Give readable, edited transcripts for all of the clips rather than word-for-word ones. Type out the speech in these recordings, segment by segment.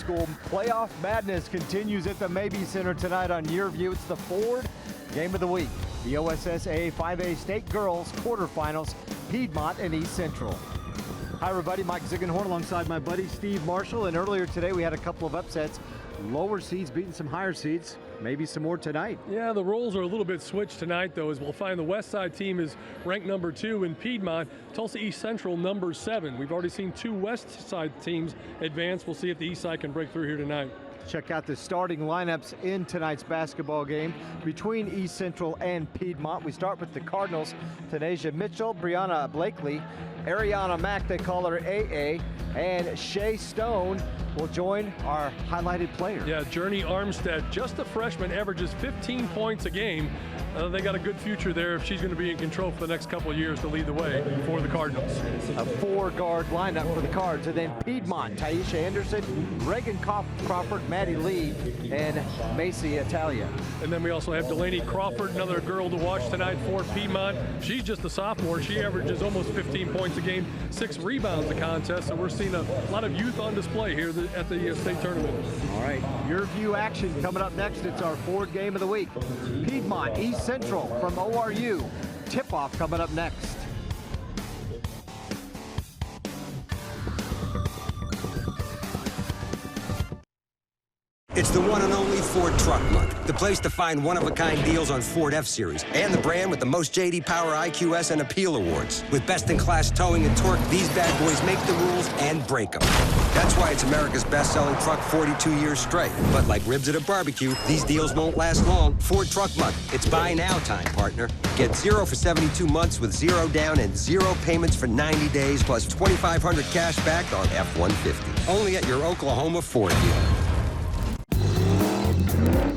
school playoff madness continues at the Mabee Center tonight on Your View. It's the Ford game of the week. The OSSAA 5A State Girls quarterfinals, Piedmont and East Central. Hi everybody, Mike Ziegenhorn alongside my buddy Steve Marshall, and earlier today we had a couple of upsets. Lower seeds beating some higher seeds. Maybe some more tonight. Yeah, the roles are a little bit switched tonight, though, as we'll find the West Side team is ranked number 2 in Piedmont, Tulsa East Central number 7. We've already seen 2 West Side teams advance. We'll see if the East Side can break through here tonight. Check out the starting lineups in tonight's basketball game between East Central and Piedmont. We start with the Cardinals. Tanasia Mitchell, Brianna Blakely, Ariana Mack, they call her AA, and Shay Stone will join our highlighted player. Yeah, Journey Armstead, just a freshman, averages 15 points a game. They got a good future there if she's going to be in control for the next couple of years to lead the way for the Cardinals. A 4-guard lineup for the Cards, and then Piedmont, Taisha Anderson, Reagan Crawford, Maddie Lee, and Macy Italia. And then we also have Delaney Crawford, another girl to watch tonight for Piedmont. She's just a sophomore. She averages almost 15 points a game, 6 rebounds a contest, so we're seeing a lot of youth on display here at the state tournament. All right, Your View action coming up next. It's our Ford game of the week. Piedmont, East Central from ORU. Tip-off coming up next. It's the one and only Ford Truck Month, the place to find one-of-a-kind deals on Ford F-Series, and the brand with the most J.D. Power IQS and Appeal Awards. With best-in-class towing and torque, these bad boys make the rules and break them. That's why it's America's best-selling truck 42 years straight. But like ribs at a barbecue, these deals won't last long. Ford Truck Month. It's buy now time, partner. Get 0 for 72 months with 0 down and 0 payments for 90 days, plus $2,500 cash back on F-150. Only at your Oklahoma Ford dealer.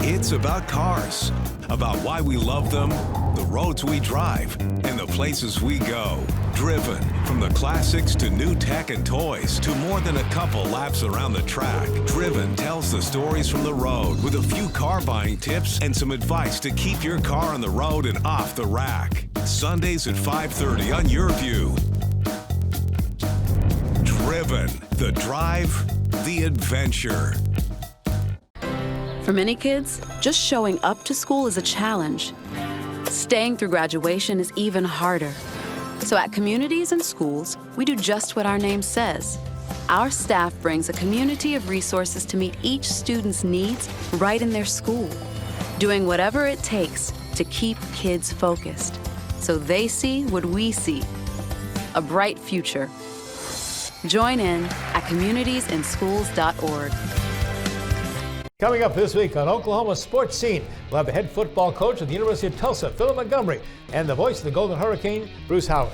It's about cars, about why we love them, the roads we drive, and the places we go. Driven, from the classics to new tech and toys to more than a couple laps around the track. Driven tells the stories from the road with a few car buying tips and some advice to keep your car on the road and off the rack. Sundays at 5:30 on Your View. Driven, the drive, the adventure. For many kids, just showing up to school is a challenge. Staying through graduation is even harder. So at communities and schools, we do just what our name says. Our staff brings a community of resources to meet each student's needs right in their school, doing whatever it takes to keep kids focused, so they see what we see, a bright future. Join in at communitiesinschools.org. Coming up this week on Oklahoma Sports Scene, we'll have the head football coach of the University of Tulsa, Philip Montgomery, and the voice of the Golden Hurricane, Bruce Howard.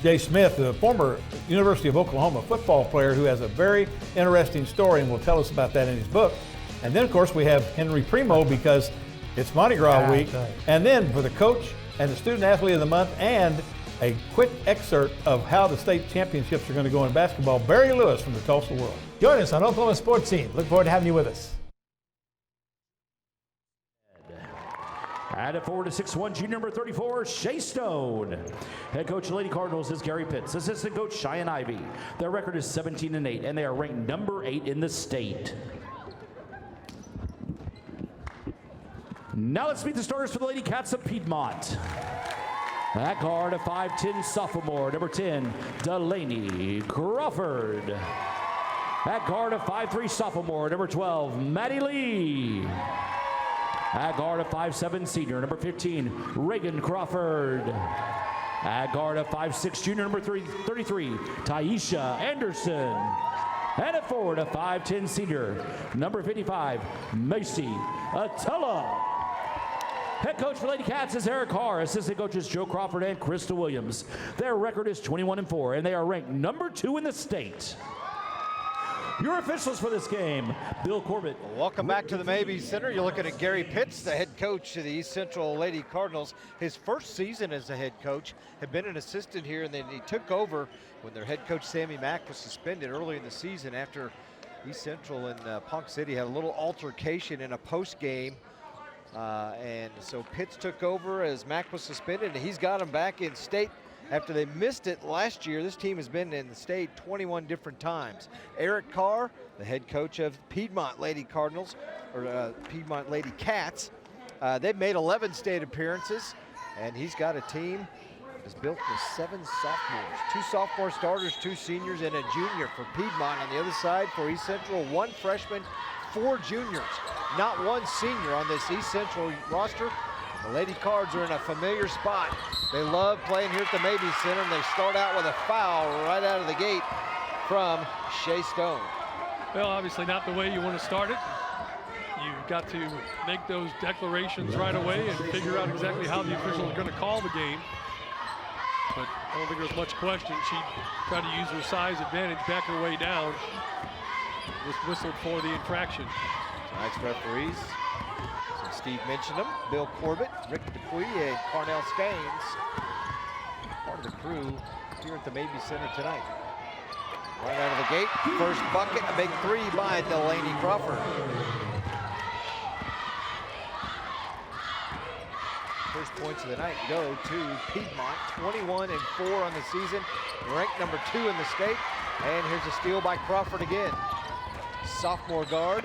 Jay Smith, the former University of Oklahoma football player who has a very interesting story and will tell us about that in his book. And then, of course, we have Henry Primo because it's Mardi Gras week. Right. And then for the coach and the student athlete of the month and a quick excerpt of how the state championships are going to go in basketball, Barry Lewis from the Tulsa World. Join us on Oklahoma Sports Scene. Look forward to having you with us. Added forward to 6'1", junior number 34, Shay Stone. Head coach of Lady Cardinals is Gary Pitts. Assistant coach Cheyenne Ivy. Their record is 17-8, and they are ranked number 8 in the state. Now let's meet the starters for the Lady Cats of Piedmont. At guard, a 5'10" sophomore, number 10, Delaney Crawford. At guard, a 5'3" sophomore, number 12, Maddie Lee. At guard, a 5'7" senior, number 15, Reagan Crawford. At guard, a 5'6" junior, number 33, Taisha Anderson. And at forward, a 5'10" senior, number 55, Macy Attella. Head coach for Lady Cats is Eric Carr. Assistant coaches Joe Crawford and Krista Williams. Their record is 21-4, and they are ranked number 2 in the state. Your officials for this game, Bill Corbett. Welcome back to the Mabee Center. You're looking at Gary Pitts, the head coach of the East Central Lady Cardinals. His first season as a head coach, had been an assistant here, and then he took over when their head coach Sammy Mack was suspended early in the season after East Central and Ponca City had a little altercation in a post game. And so Pitts took over as Mack was suspended, and he's got him back in state after they missed it last year. This team has been in the state 21 different times. Eric Carr, the head coach of Piedmont Lady Cardinals, or Piedmont Lady Cats, they've made 11 state appearances, and he's got a team that's built with 7 sophomores. 2 sophomore starters, 2 seniors, and a junior for Piedmont. On the other side for East Central, 1 freshman, 4 juniors. Not one senior on this East Central roster. The Lady Cards are in a familiar spot. They love playing here at the Mabee Center, and they start out with a foul right out of the gate from Shea Stone. Well, obviously not the way you want to start it. You've got to make those declarations right away and figure out exactly how the officials are going to call the game. But I don't think there was much question. She tried to use her size advantage, back her way down. Just whistled for the infraction. Tonight's referees, so Steve mentioned them, Bill Corbett, Rick DeQuee, and Carnell Skanes, part of the crew here at the Mabee Center tonight. Right out of the gate, first bucket, a big 3 by Delaney Crawford. First points of the night go to Piedmont, 21-4 on the season, ranked number 2 in the state. And here's a steal by Crawford again. Sophomore guard,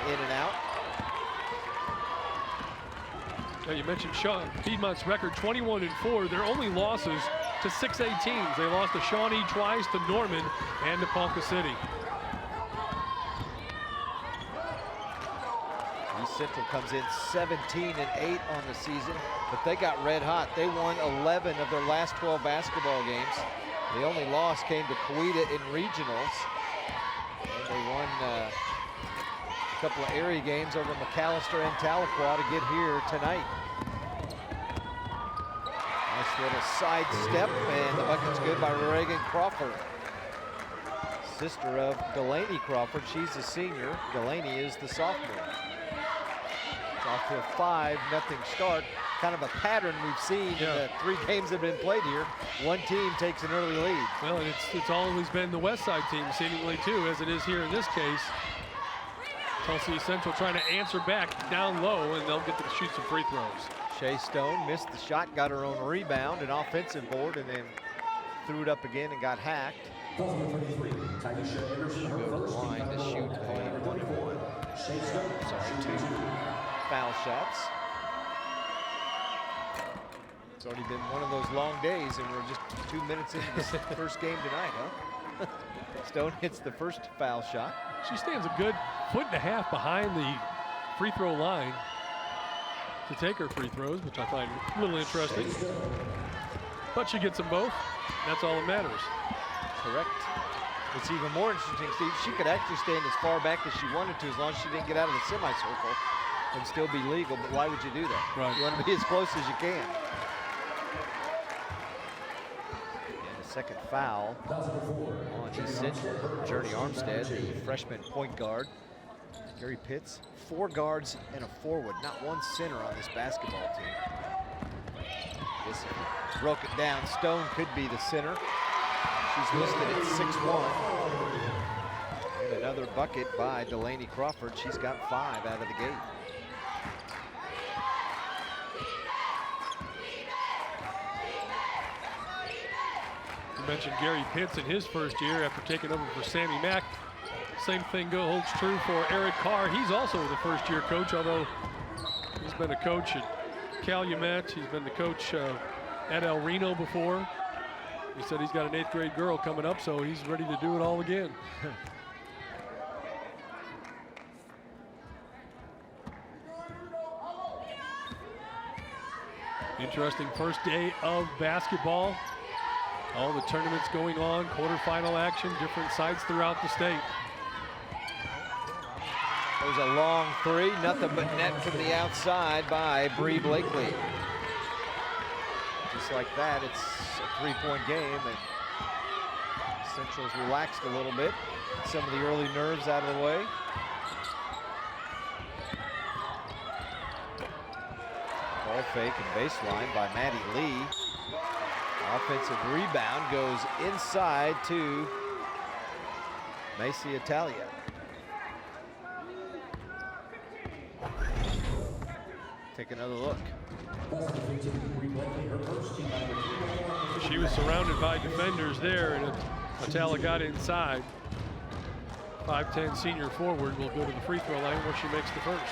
in and out. Now you mentioned Piedmont's record, 21-4. Their only losses to 6A teams. They lost to Shawnee twice, to Norman, and to Ponca City. East Central comes in 17-8 on the season, but they got red hot. They won 11 of their last 12 basketball games. The only loss came to Coweta in regionals. And they won a couple of area games over McAllister and Tahlequah to get here tonight. Nice little side step, and the bucket's good by Reagan Crawford. Sister of Delaney Crawford, she's a senior. Delaney is the sophomore. It's off to a 5-0 start. Kind of a pattern we've seen in the 3 games that have been played here. One team takes an early lead. Well, it's always been the West Side team seemingly too, as it is here in this case. Tulsa Central trying to answer back down low, and they'll get to shoot some free throws. Shea Stone missed the shot, got her own rebound, an offensive board, and then threw it up again and got hacked. She'll go to the line to shoot a 2 foul shots. It's already been one of those long days, and we're just 2 minutes into this first game tonight, huh? Stone hits the first foul shot. She stands a good 1.5 feet behind the free throw line to take her free throws, which I find a little interesting. But she gets them both. That's all that matters. Correct. What's even more interesting, Steve, she could actually stand as far back as she wanted to, as long as she didn't get out of the semicircle and still be legal. But why would you do that? Right. You want to be as close as you can. Second foul on East Central. Journey Armstead, the freshman point guard. Gary Pitts, 4 guards and a forward, not one center on this basketball team. This broke it down. Stone could be the center. She's listed at 6'1". And another bucket by Delaney Crawford. She's got 5 out of the gate. Mentioned Gary Pitts in his first year after taking over for Sammy Mack. Same thing holds true for Eric Carr. He's also the first-year coach, although he's been a coach at Calumet. He's been the coach at El Reno before. He said he's got an 8th grade girl coming up, so he's ready to do it all again. Interesting first day of basketball. All the tournaments going on, quarterfinal action, different sites throughout the state. There's a long 3, nothing but net from the outside by Bree Blakely. Just like that, it's a 3-point game, and Central's relaxed a little bit. Some of the early nerves out of the way. Ball fake and baseline by Maddie Lee. Offensive rebound goes inside to Macy Italia. take another look. She was surrounded by defenders there, and Atala got inside. 5'10" senior forward will go to the free throw line once she makes the first.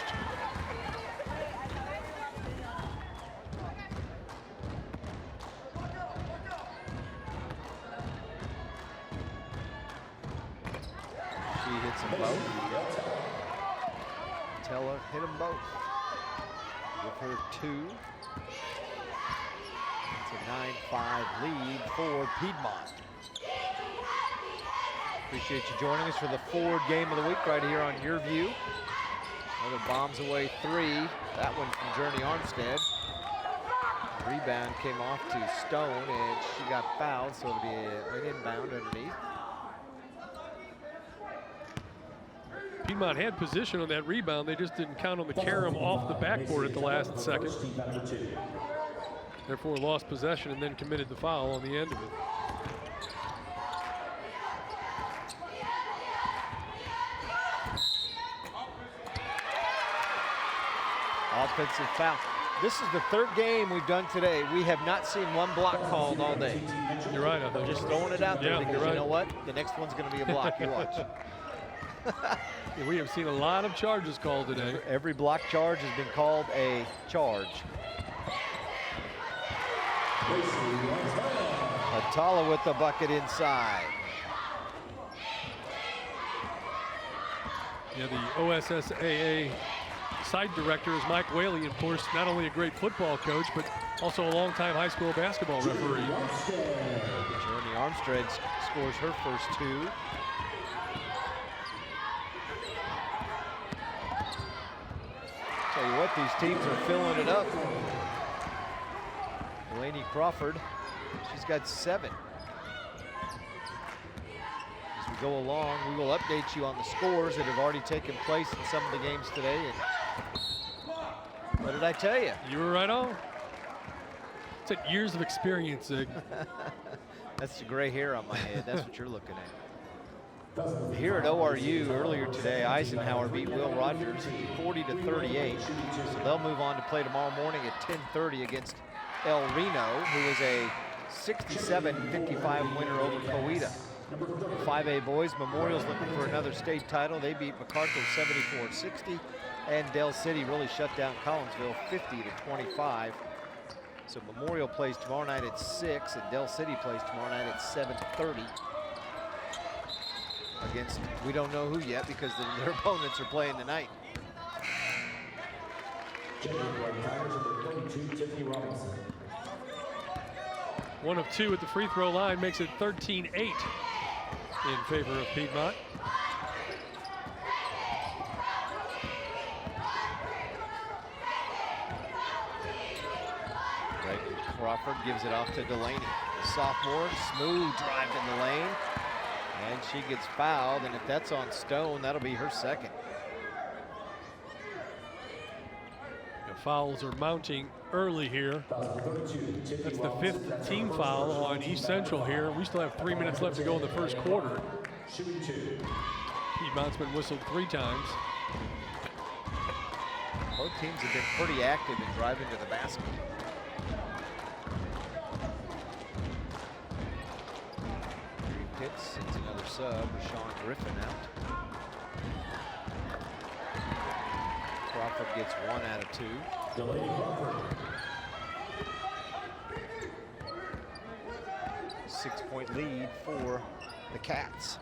She hits them both. Atala hit them both. Give her 2. It's a 9-5 lead for Piedmont. Appreciate you joining us for the Ford game of the week right here on Your View. Another bombs away 3. That one from Journey Armstead. Rebound came off to Stone, and she got fouled, so it'll be an inbound underneath. Piedmont had position on that rebound. They just didn't count on the carom off the backboard at the last second. Therefore lost possession and then committed the foul on the end of it. Offensive foul. This is the 3rd game we've done today. We have not seen one block called all day. You're right. I They're just throwing it out there Yeah, because you're right. you know what? The next one's going to be a block. You watch. Yeah, we have seen a lot of charges called today. Every block charge has been called a charge. Atala with the bucket inside. Yeah, the OSSAA side director is Mike Whaley, of course, not only a great football coach, but also a longtime high school basketball referee. Journey Armstead scores her first 2. Tell you what, these teams are filling it up. Delaney Crawford, she's got 7. As we go along, we will update you on the scores that have already taken place in some of the games today. And what did I tell you? You were right on. It's like years of experience, Zig. That's the gray hair on my head. That's what you're looking at. Here at ORU earlier today, Eisenhower beat Will Rogers 40-38. So they'll move on to play tomorrow morning at 10:30 against El Reno, who is a 67-55 winner over Coweta. 5A boys, Memorial's looking for another state title. They beat MacArthur 74-60, and Del City really shut down Collinsville 50-25. So Memorial plays tomorrow night at 6, and Del City plays tomorrow night at 7:30 against, we don't know who yet because their opponents are playing tonight. One of 2 at the free throw line makes it 13-8 in favor of Piedmont. Crawford gives it off to Delaney. The sophomore, smooth drive in the lane. And she gets fouled, and if that's on Stone, that'll be her second. The fouls are mounting early here. That's the 5th team foul on East Central here. We still have 3 minutes left to go in the first quarter. Piedmont's been whistled 3 times. Both teams have been pretty active in driving to the basket. Hits, it's another sub, Rashawn Griffin out. Crawford gets 1 out of 2. Delaney Crawford. 6-point lead for the Cats.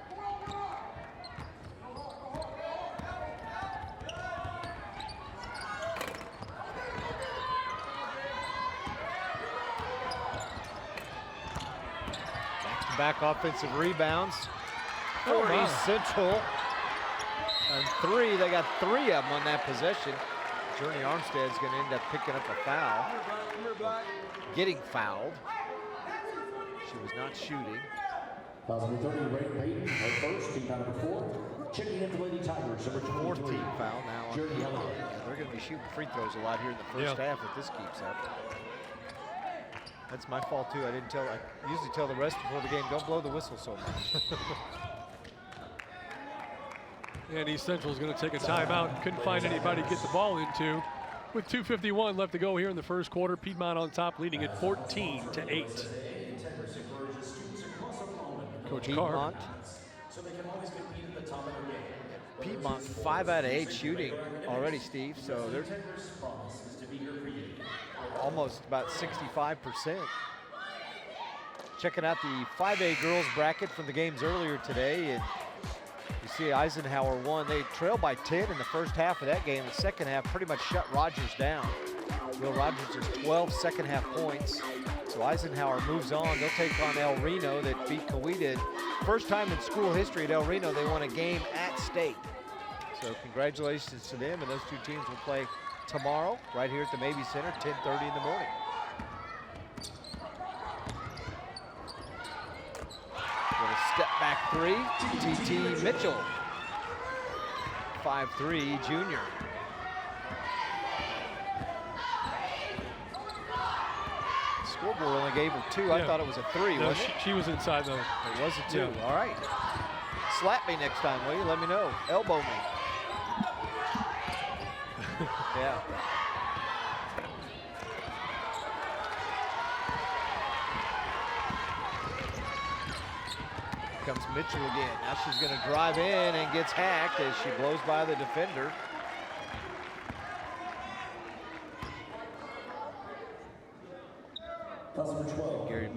Back offensive rebounds for East Central. And 3, they got 3 of them on that possession. Journey Armstead's going to end up picking up a foul. Getting fouled. She was not shooting. Foul number 30, Ray Payton, her first, team foul number 4. Checking in the Lady Tigers, number 4th 23. team foul now on Journey Piedmont. Elliott. Yeah, they're going to be shooting free throws a lot here in the first half if this keeps up. That's my fault too. I usually tell the rest before the game, don't blow the whistle so much. And East Central is going to take a timeout. Couldn't find anybody to get the ball into. With 2:51 left to go here in the first quarter, Piedmont on top, leading at 14-8. Coach Carr. Piedmont 5 out of 8 shooting already, Steve. So they're almost about 65%. Checking out the 5A girls bracket from the games earlier today, and you see Eisenhower won. They trailed by 10 in the first half of that game. The second half pretty much shut Rogers down. Will Rogers has 12 second half points. So Eisenhower moves on. They'll take on El Reno that beat Coweta. First time in school history at El Reno they won a game at state. So congratulations to them, and those two teams will play tomorrow right here at the Mabee Center, 10:30 in the morning. With a step back three, TT Mitchell, 5'3" junior. Scoreboard only gave her 2. Yeah. I thought it was a 3, No, wasn't it? she was inside though. It was a 2. Yeah. All right. Slap me next time, will you? Let me know. Elbow me. Yeah. Comes Mitchell again. Now she's going to drive in and gets hacked as she blows by the defender. Gary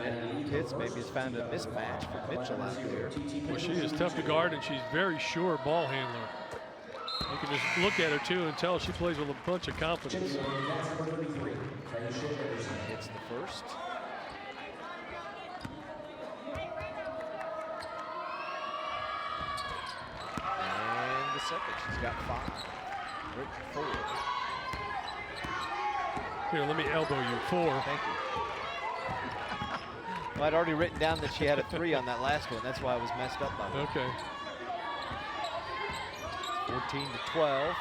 Pitts maybe has found a mismatch for Mitchell out there. Well, she is tough to guard, and she's very sure ball handler. You can just look at her too and tell she plays with a bunch of confidence. Hits the first. And the second. She's got 5. Rick 4. Here, let me elbow you. 4. Thank you. Well, I'd already written down that she had a 3 on that last one. That's why I was messed up by that. Okay. 14-12.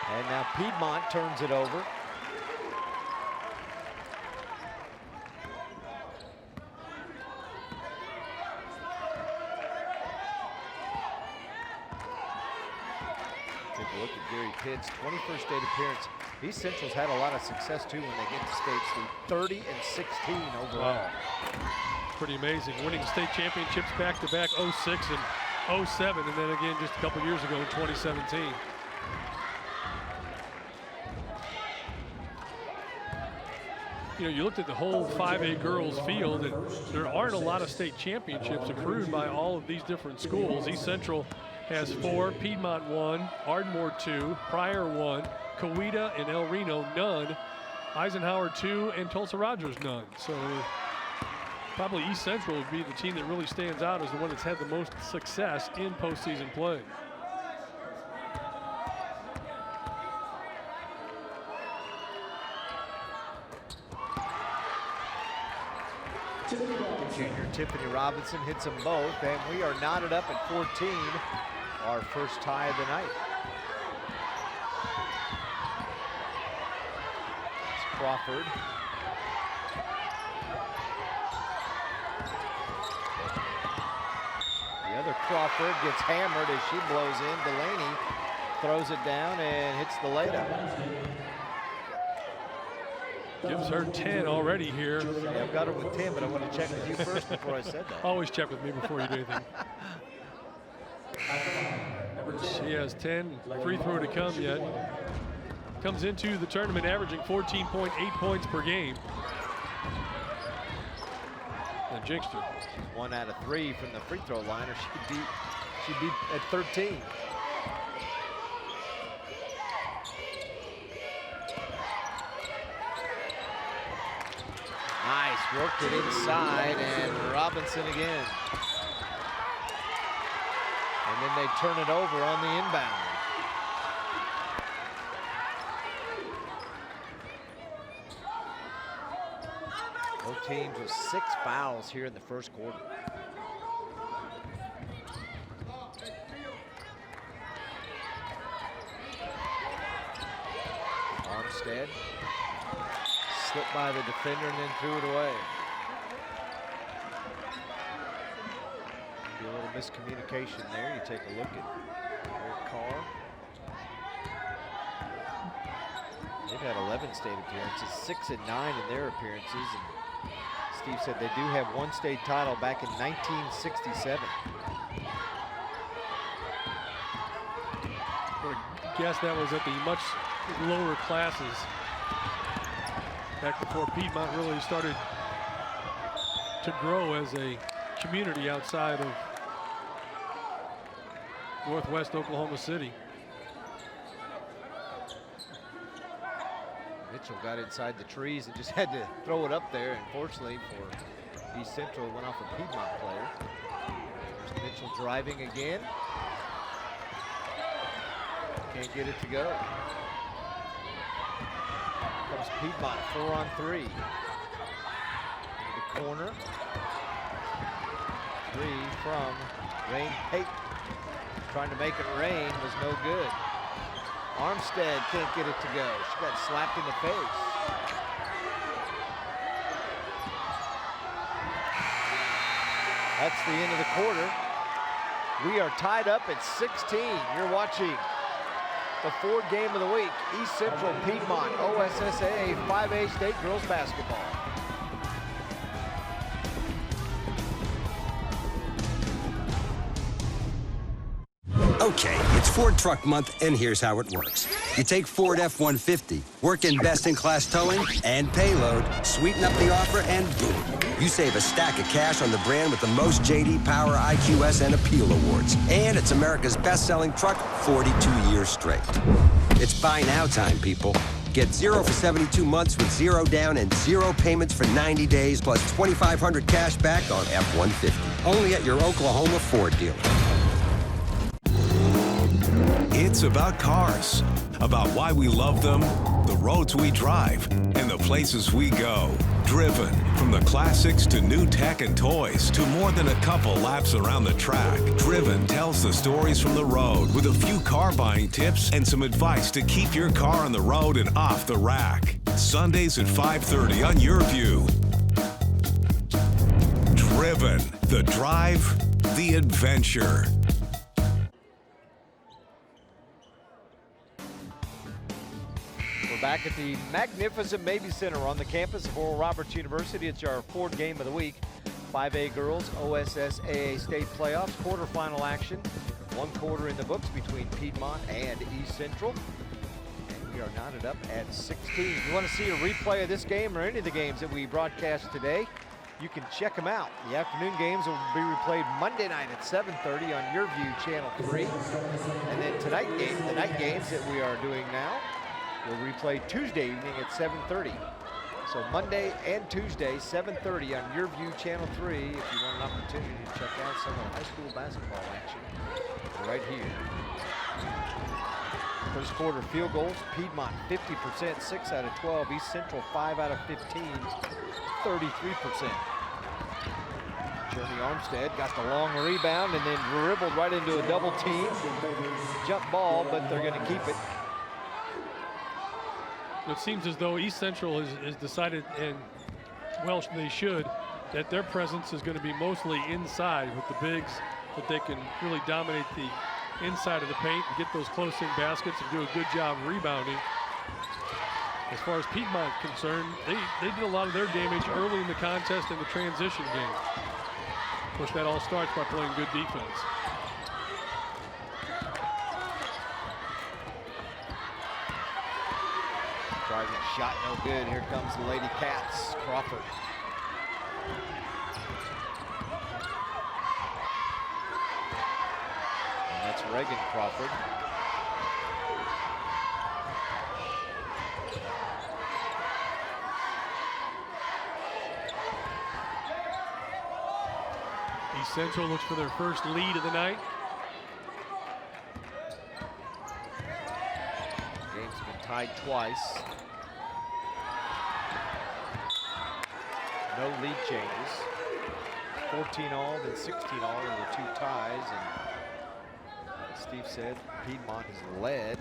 And now Piedmont turns it over. Take a look at Gary Pitts, 21st state appearance. East Central's had a lot of success too when they get to states. Through 30-16 overall. Wow. Pretty amazing. Winning state championships back-to-back 06 and 07, and then again just a couple years ago in 2017. You know, you looked at the whole 5A girls field, and there aren't a lot of state championships accrued by all of these different schools. East Central has 4, Piedmont 1, Ardmore 2, Pryor 1, Coweta and El Reno none, Eisenhower 2, and Tulsa Rogers none. So probably East Central would be the team that really stands out as the one that's had the most success in postseason play. Junior Tiffany Robinson hits them both, and we are knotted up at 14, our first tie of the night. It's Crawford. The other Crawford gets hammered as she blows in. Delaney throws it down and hits the layup. Gives her 10 already here. Yeah, I've got her with 10, but I want to check with you first before I said that. Always check with me before you do anything. She has 10, free throw to come yet. Comes into the tournament averaging 14.8 points per game. And jinxed her. 1 out of 3 from the free throw line, or she'd be at 13. Nice, worked it inside, and Robinson again. And then they turn it over on the inbound. Both teams with 6 fouls here in the first quarter. Armstead slipped by the defender and then threw it away. Maybe a little miscommunication there. You take a look at Eric Carr. They've had 11 state appearances, 6 and 9 in their appearances. And Steve said they do have one state title back in 1967. I guess that was at the much lower classes. Back before Piedmont really started to grow as a community outside of northwest Oklahoma City. Mitchell got inside the trees and just had to throw it up there. Unfortunately for East Central, it went off a Piedmont player. There's Mitchell driving again. Can't get it to go. Comes Piedmont 4-on-3. Into the corner. 3 from Rain Payton. Trying to make it rain was no good. Armstead can't get it to go. She got slapped in the face. That's the end of the quarter. We are tied up at 16. You're watching the Ford game of the week. East Central Piedmont, OSSAA 5A State Girls Basketball. Okay, it's Ford Truck Month, and here's how it works. You take Ford F-150, work in best-in-class towing and payload, sweeten up the offer, and boom. You save a stack of cash on the brand with the most J.D. Power, IQS, and Appeal awards. And it's America's best-selling truck 42 years straight. It's buy now time, people. Get 0 for 72 months with 0 down and 0 payments for 90 days, plus $2,500 cash back on F-150. Only at your Oklahoma Ford dealer. It's about cars, about why we love them, the roads we drive, and the places we go. Driven, from the classics to new tech and toys to more than a couple laps around the track. Driven tells the stories from the road with a few car buying tips and some advice to keep your car on the road and off the rack. Sundays at 5:30 on Your View. Driven, the drive, the adventure. We're back at the magnificent Mabee Center on the campus of Oral Roberts University. It's our Ford game of the week. 5A girls OSSAA state playoffs, quarterfinal action. One quarter in the books between Piedmont and East Central. And we are knotted up at 16. If you want to see a replay of this game or any of the games that we broadcast today, you can check them out. The afternoon games will be replayed Monday night at 7:30 on Your View Channel 3. And then the night games that we are doing now, we'll replay Tuesday evening at 7:30. So Monday and Tuesday, 7:30 on Your View Channel 3 if you want an opportunity to check out some of the high school basketball action right here. First quarter field goals, Piedmont 50%, 6 out of 12. East Central 5 out of 15, 33%. Jeremy Armstead got the long rebound and then dribbled right into a double team. Jump ball, but they're going to keep it. It seems as though East Central has decided, and well, they should, that their presence is going to be mostly inside with the bigs, that they can really dominate the inside of the paint and get those close-in baskets and do a good job rebounding. As far as Piedmont is concerned, they did a lot of their damage early in the contest in the transition game. Of course, that all starts by playing good defense. Driving shot, no good. Here comes the Lady Cats, Crawford. And that's Reagan Crawford. East Central looks for their first lead of the night. Game's been tied twice. No lead changes. 14 all, then 16 all in the 2 ties. And as Steve said, Piedmont has led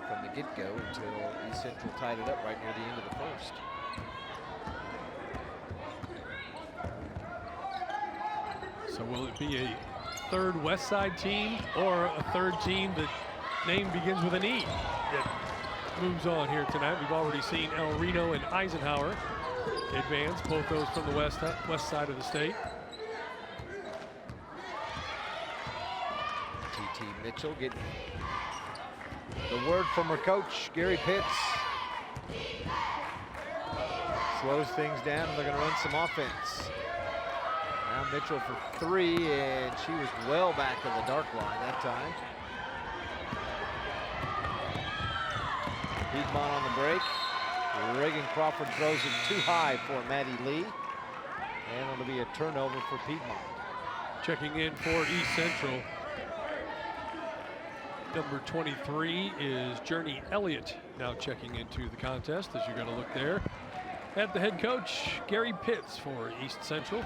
from the get-go until East Central tied it up right near the end of the first. So will it be a third West Side team or a third team that name begins with an E that moves on here tonight. We've already seen El Reno and Eisenhower advance, both those from the west side of the state. TT Mitchell getting the word from her coach, Gary Pitts. Slows things down, and they're going to run some offense. Now Mitchell for three, and she was well back in the dark line that time. Piedmont on the break. Reagan Crawford throws it too high for Maddie Lee. And it'll be a turnover for Piedmont. Checking in for East Central. Number 23 is Journey Elliott, now checking into the contest, as you're going to look there at the head coach, Gary Pitts, for East Central.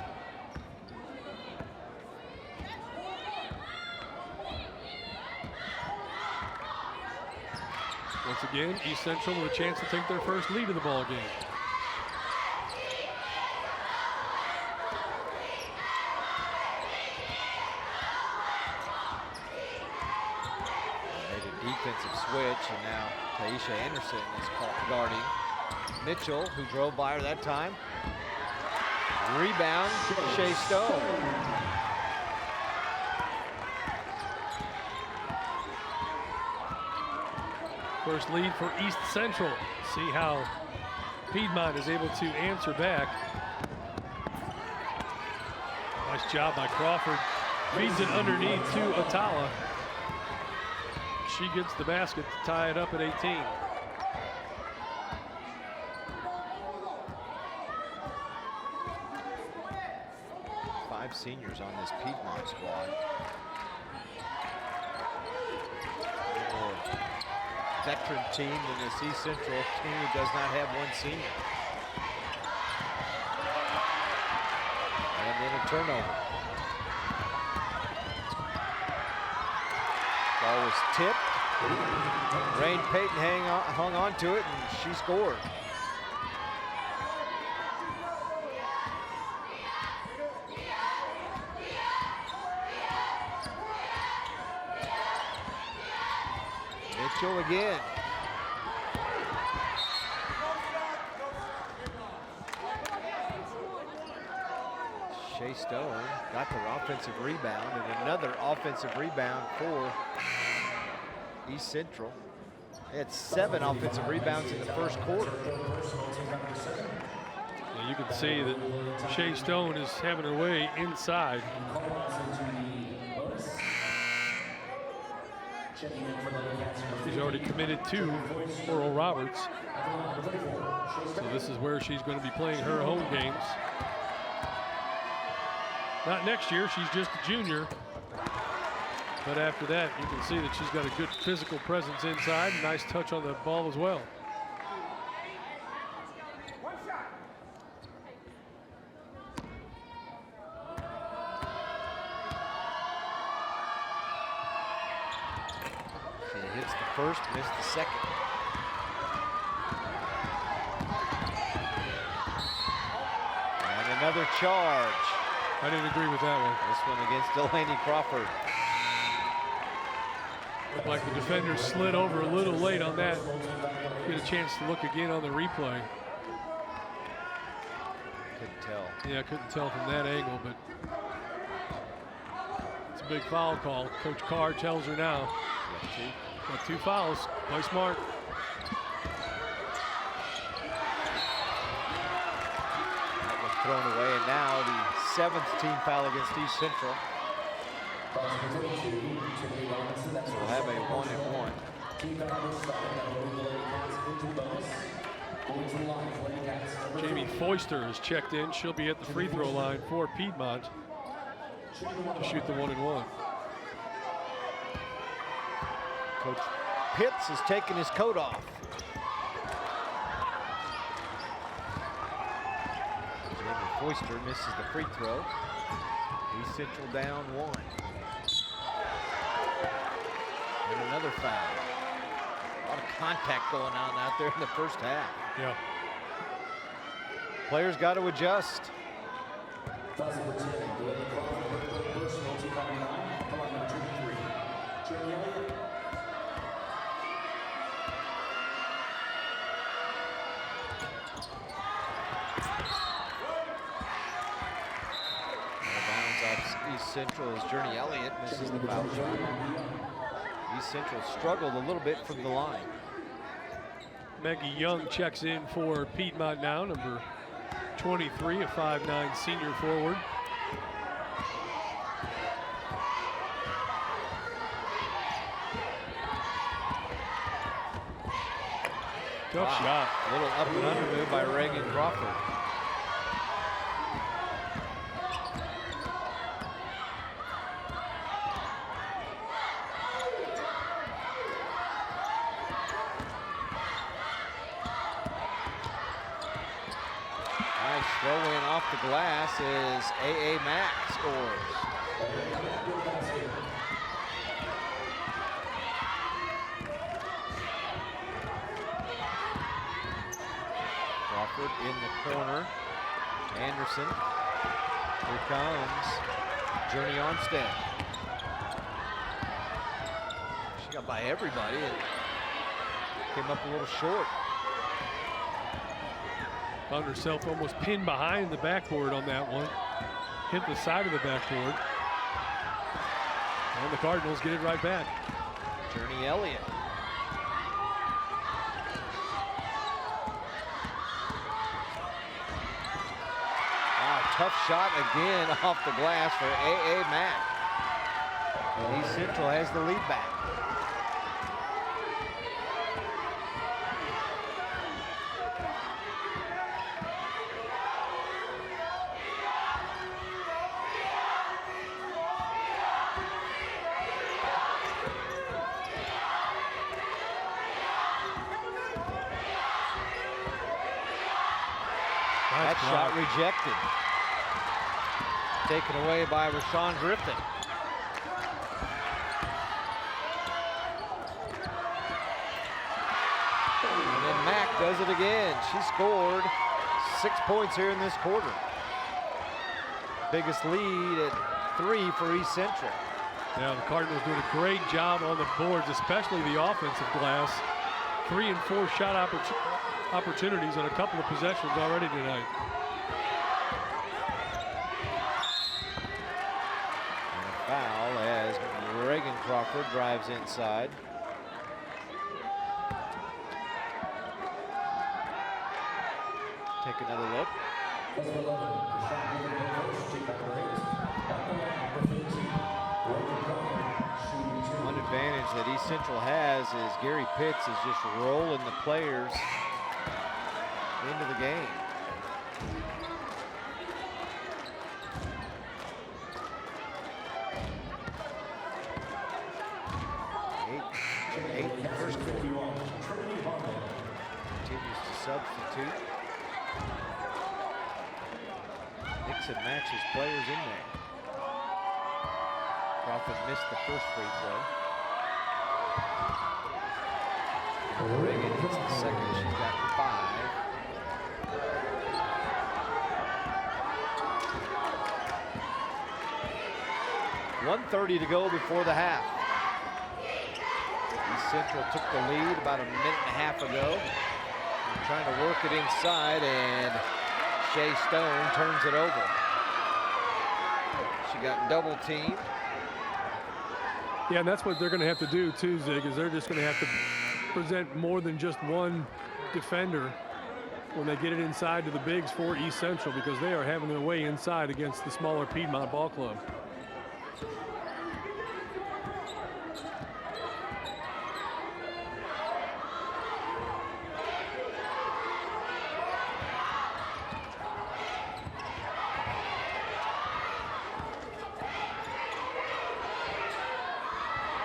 Once again, East Central with a chance to take their first lead of the ball game. Made a defensive switch, and now Taisha Anderson is caught guarding Mitchell, who drove by her that time. Rebound, Shea Stone. First lead for East Central. See how Piedmont is able to answer back. Nice job by Crawford. Feeds it underneath to Atala. She gets the basket to tie it up at 18. Five seniors on this Piedmont squad. Veteran team in this East Central team who does not have one senior. And then a turnover. Ball was tipped. Rain Payton hung on to it, and she scored. Mitchell again. Shea Stone got the offensive rebound, and another offensive rebound for East Central. They had 7 offensive rebounds in the first quarter. Yeah, you can see that Shea Stone is having her way inside. She's already committed to Oral Roberts. So this is where she's going to be playing her home games. Not next year, she's just a junior. But after that, you can see that she's got a good physical presence inside. Nice touch on the ball as well. She hits the first, missed the second. And another charge. I didn't agree with that one. This one against Delaney Crawford. Looked like the defender slid over a little late on that. Get a chance to look again on the replay. Couldn't tell. Yeah, I couldn't tell from that angle, but it's a big foul call. Coach Carr tells her now. Got 2 fouls. Play smart. That was thrown away, and now the 7th team foul against East Central. So we'll have a 1-and-1. Jamie Foister is checked in. She'll be at the free throw line for Piedmont to shoot the 1-and-1. Coach Pitts has taken his coat off. Jamie Foister misses the free throw. East Central down 1. And another foul. A lot of contact going on out there in the first half. Yeah. Players got to adjust. East Central as Journey Elliott misses the foul shot. East Central struggled a little bit from the line. Maggie Young checks in for Piedmont now, number 23, a 5'9" senior forward. Tough shot. Little up and under move by Reagan Crawford. Nice throw in off the glass as A.A. Mack scores. Crawford in the corner. Anderson. Here comes Journey Armstead. She got by everybody and came up a little short. Found herself almost pinned behind the backboard on that one. Hit the side of the backboard. And the Cardinals get it right back. Journey Elliott. Tough shot again off the glass for A.A. Mack. And East Central has the lead back. That shot rejected. Taken away by Rashawn Griffin. And then Mack does it again. She scored 6 points here in this quarter. Biggest lead at 3 for East Central. Yeah, the Cardinals doing a great job on the boards, especially the offensive glass. 3 and 4 shot opportunities on a couple of possessions already tonight. Foul as Reagan Crawford drives inside. Take another look. One advantage that East Central has is Gary Pitts is just rolling the players into the game. Eight in the first quarter. Continues to substitute. Nixon matches players in there. Crawford missed the first free throw. Reagan hits the second. She's got 5. .130 to go before the half. East Central took the lead about a minute and a half ago. They're trying to work it inside, and Shea Stone turns it over. She got double teamed. Yeah, and that's what they're going to have to do too, Zig, is they're just going to have to present more than just one defender when they get it inside to the bigs for East Central, because they are having their way inside against the smaller Piedmont ball club.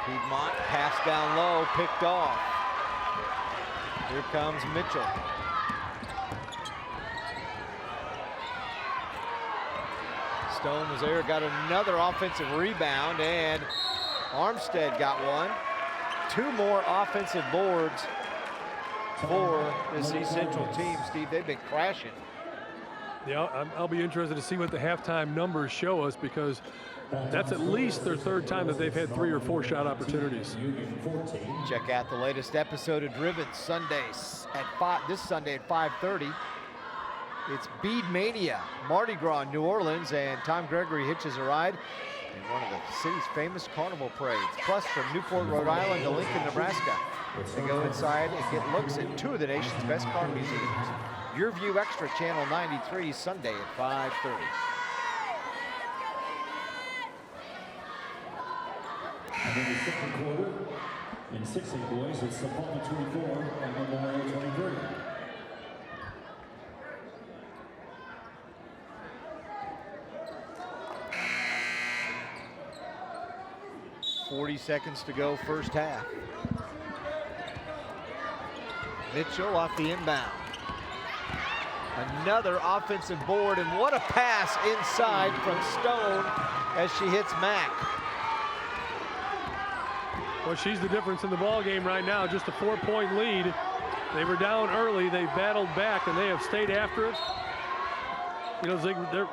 Piedmont pass down low, picked off. Here comes Mitchell. Stone was there, got another offensive rebound, and Armstead got one. 2 more offensive boards for this East Central team. Steve, they've been crashing. Yeah, I'll be interested to see what the halftime numbers show us, because that's at least their 3rd time that they've had 3 or 4 shot opportunities. Check out the latest episode of Driven Sundays at 5. This Sunday at 5:30. It's Bead Mania, Mardi Gras in New Orleans, and Tom Gregory hitches a ride in one of the city's famous carnival parades. Plus, from Newport, Rhode Island to Lincoln, Nebraska, they go inside and get looks at two of the nation's best car museums. Your View Extra, Channel 93, Sunday at 5:30. And in the second quarter, in 6A boys, it's Sapulpa 24 and Memorial 23. 40 seconds to go, first half. Mitchell off the inbound. Another offensive board, and what a pass inside from Stone as she hits Mack. Well, she's the difference in the ball game right now. Just a 4-point lead. They were down early. They battled back, and they have stayed after it. You know,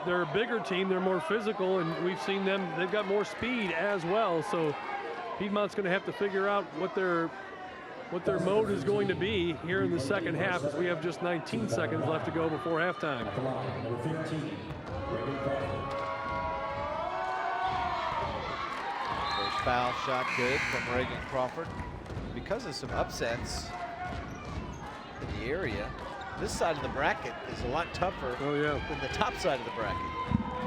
they're a bigger team. They're more physical, and we've seen them. They've got more speed as well. So Piedmont's going to have to figure out what their mode is going to be here in the second half, as we have just 19 seconds left to go before halftime. Number 15, First foul shot good from Reagan Crawford. Because of some upsets in the area, this side of the bracket is a lot tougher than the top side of the bracket.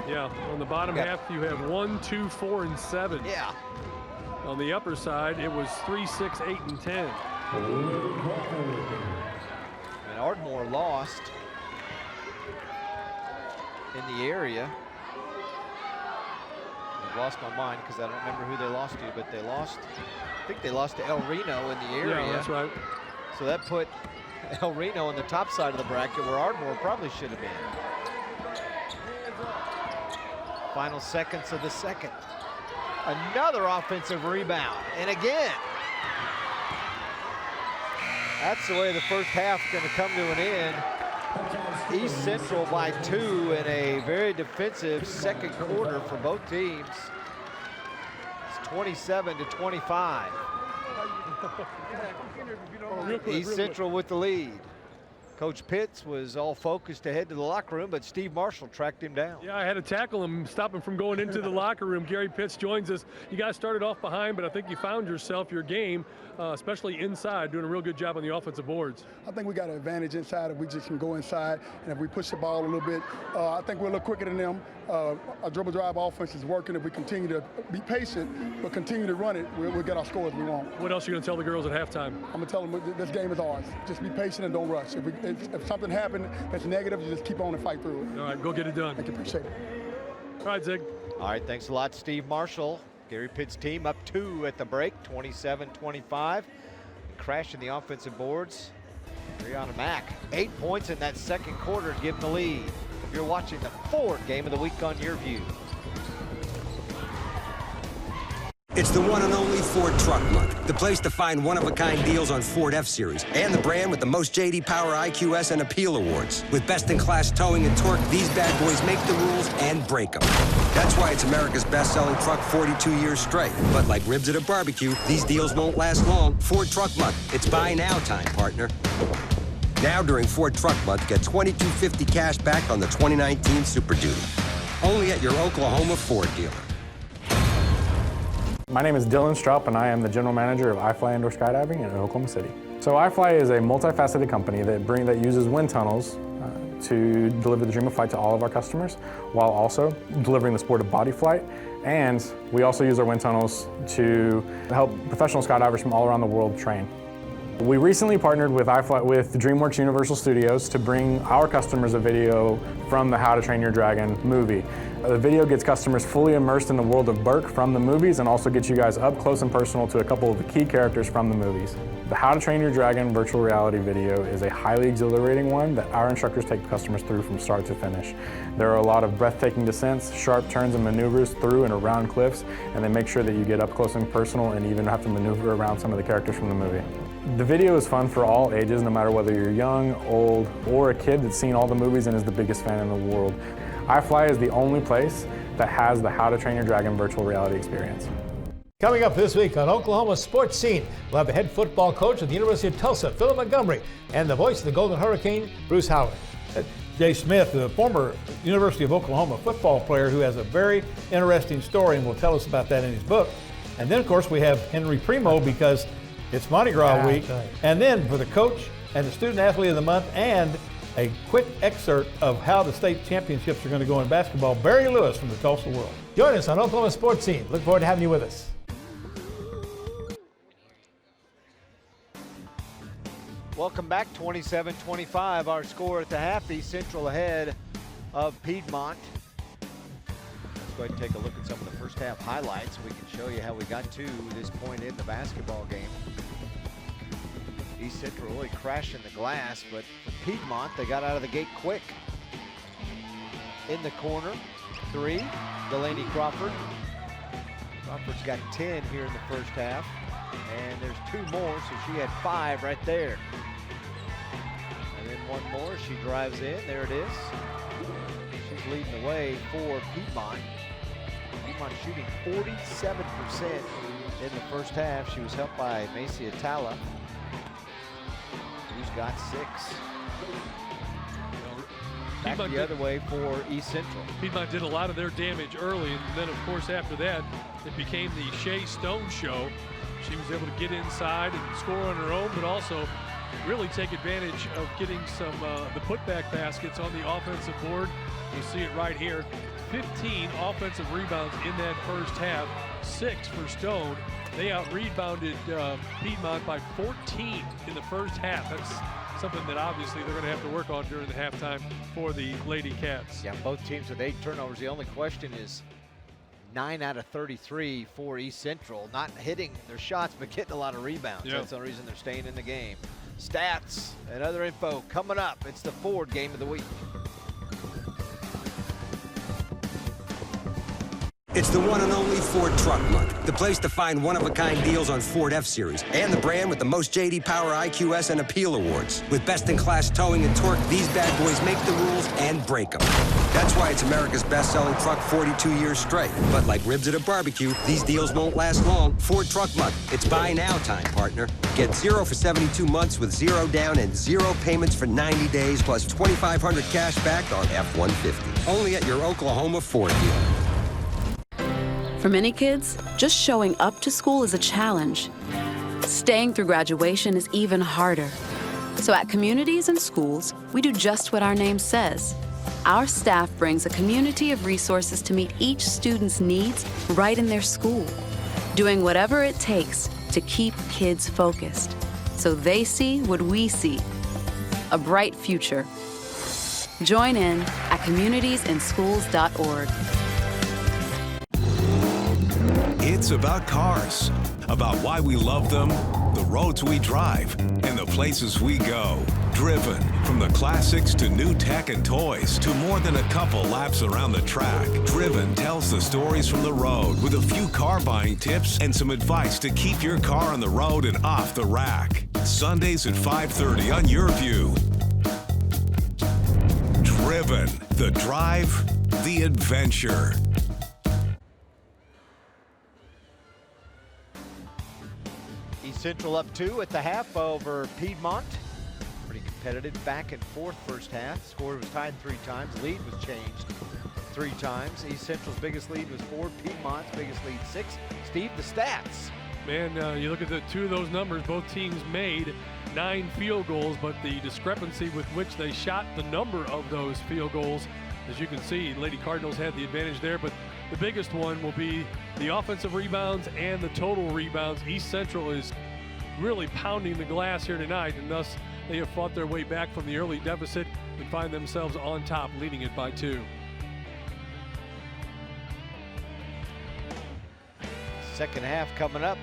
Yeah, on the bottom half you have 1, 2, 4, and 7. Yeah. On the upper side, it was 3, 6, 8, and 10. And Ardmore lost in the area. I've lost my mind because I don't remember who they lost to, but they lost, I think they lost to El Reno in the area. Yeah, that's right. So that put El Reno on the top side of the bracket where Ardmore probably should have been. Final seconds of the second. Another offensive rebound, and again. That's the way the first half's going to come to an end. East Central by 2 in a very defensive second quarter for both teams. It's 27-25. East Central with the lead. Coach Pitts was all focused to head to the locker room, but Steve Marshall tracked him down. Yeah, I had to tackle him, stop him from going into the locker room. Gary Pitts joins us. You guys started off behind, but I think you found your game, especially inside, doing a real good job on the offensive boards. I think we got an advantage inside if we just can go inside, and if we push the ball a little bit, I think we're a little quicker than them. Our dribble drive offense is working. If we continue to be patient, but continue to run it, we'll get our scores we want. What else are you going to tell the girls at halftime? I'm going to tell them this game is ours. Just be patient and don't rush. If something happened that's negative, you just keep on and fight through it. All right, go get it done. Thank you, appreciate it. All right, Zig. All right, thanks a lot, Steve Marshall. Gary Pitt's team up 2 at the break, 27-25. Crash in the offensive boards. Brianna Mack, 8 points in that second quarter to give them the lead. You're watching the Ford Game of the Week on Your View. It's the one and only Ford Truck Month, the place to find one-of-a-kind deals on Ford F-Series and the brand with the most J.D. Power, IQS, and Appeal awards. With best-in-class towing and torque, these bad boys make the rules and break them. That's why it's America's best-selling truck 42 years straight. But like ribs at a barbecue, these deals won't last long. Ford Truck Month. It's buy now time, partner. Now during Ford Truck Month, get $22.50 cash back on the 2019 Super Duty. Only at your Oklahoma Ford dealer. My name is Dylan Straup, and I am the general manager of iFly Indoor Skydiving in Oklahoma City. So iFly is a multifaceted company that uses wind tunnels to deliver the dream of flight to all of our customers, while also delivering the sport of body flight. And we also use our wind tunnels to help professional skydivers from all around the world train. We recently partnered with iFly with DreamWorks Universal Studios to bring our customers a video from the How to Train Your Dragon movie. The video gets customers fully immersed in the world of Burke from the movies, and also gets you guys up close and personal to a couple of the key characters from the movies. The How to Train Your Dragon virtual reality video is a highly exhilarating one that our instructors take customers through from start to finish. There are a lot of breathtaking descents, sharp turns and maneuvers through and around cliffs, and they make sure that you get up close and personal and even have to maneuver around some of the characters from the movie. The video is fun for all ages, no matter whether you're young, old, or a kid that's seen all the movies and is the biggest fan in the world. iFly is the only place that has the How to Train Your Dragon virtual reality experience. Coming up this week on Oklahoma's Sports Scene, we'll have the head football coach of the University of Tulsa, Philip Montgomery, and the voice of the Golden Hurricane, Bruce Howard. Jay Smith, the former University of Oklahoma football player who has a very interesting story and will tell us about that in his book. And then, of course, we have Henry Primo because it's Mardi Gras week. Right. And then for the coach and the student athlete of the month and a quick excerpt of how the state championships are going to go in basketball, Barry Lewis from the Tulsa World. Join us on Oklahoma Sports Scene. Look forward to having you with us. Welcome back, 27-25, our score at the half. East Central ahead of Piedmont. Let's go ahead and take a look at some of the first half highlights. We can show you how we got to this point in the basketball game. East Central really crashing the glass, but for Piedmont, they got out of the gate quick. In the corner, 3, Delaney Crawford. Crawford's got 10 here in the first half, and there's 2 more, so she had 5 right there. And then 1 more, she drives in, there it is. She's leading the way for Piedmont. Piedmont shooting 47% in the first half. She was helped by Macy Atala, who's got 6. Back Piedmont the other way for East Central. Piedmont did a lot of their damage early, and then, of course, after that, it became the Shea Stone show. She was able to get inside and score on her own, but also really take advantage of getting some the putback baskets on the offensive board. You see it right here. 15 offensive rebounds in that first half, 6 for Stone. They out-rebounded Piedmont by 14 in the first half. That's something that obviously they're going to have to work on during the halftime for the Lady Cats. Yeah, both teams with 8 turnovers. The only question is 9 out of 33 for East Central. Not hitting their shots, but getting a lot of rebounds. Yep. That's the reason they're staying in the game. Stats and other info coming up. It's the Ford Game of the Week. It's the one and only Ford Truck Month, the place to find one-of-a-kind deals on Ford F-Series and the brand with the most J.D. Power, IQS, and Appeal Awards. With best-in-class towing and torque, these bad boys make the rules and break them. That's why it's America's best-selling truck 42 years straight. But like ribs at a barbecue, these deals won't last long. Ford Truck Month. It's buy now time, partner. Get 0 for 72 months with 0 down and 0 payments for 90 days, plus $2,500 cash back on F-150. Only at your Oklahoma Ford dealer. For many kids, just showing up to school is a challenge. Staying through graduation is even harder. So at communities and schools, we do just what our name says. Our staff brings a community of resources to meet each student's needs right in their school, doing whatever it takes to keep kids focused, so they see what we see, a bright future. Join in at communitiesinschools.org. It's about cars, about why we love them, the roads we drive, and the places we go. Driven, from the classics to new tech and toys to more than a couple laps around the track. Driven tells the stories from the road with a few car buying tips and some advice to keep your car on the road and off the rack. Sundays at 5:30 on Your View. Driven, the drive, the adventure. East Central up 2 at the half over Piedmont. Pretty competitive back and forth first half. Score was tied 3 times. Lead was changed 3 times. East Central's biggest lead was 4. Piedmont's biggest lead 6. Steve, the stats. Man, you look at the 2 of those numbers, both teams made 9 field goals, but the discrepancy with which they shot the number of those field goals, as you can see, Lady Cardinals had the advantage there, but the biggest one will be the offensive rebounds and the total rebounds. East Central is really pounding the glass here tonight, and thus they have fought their way back from the early deficit and find themselves on top, leading it by 2. Second half coming up.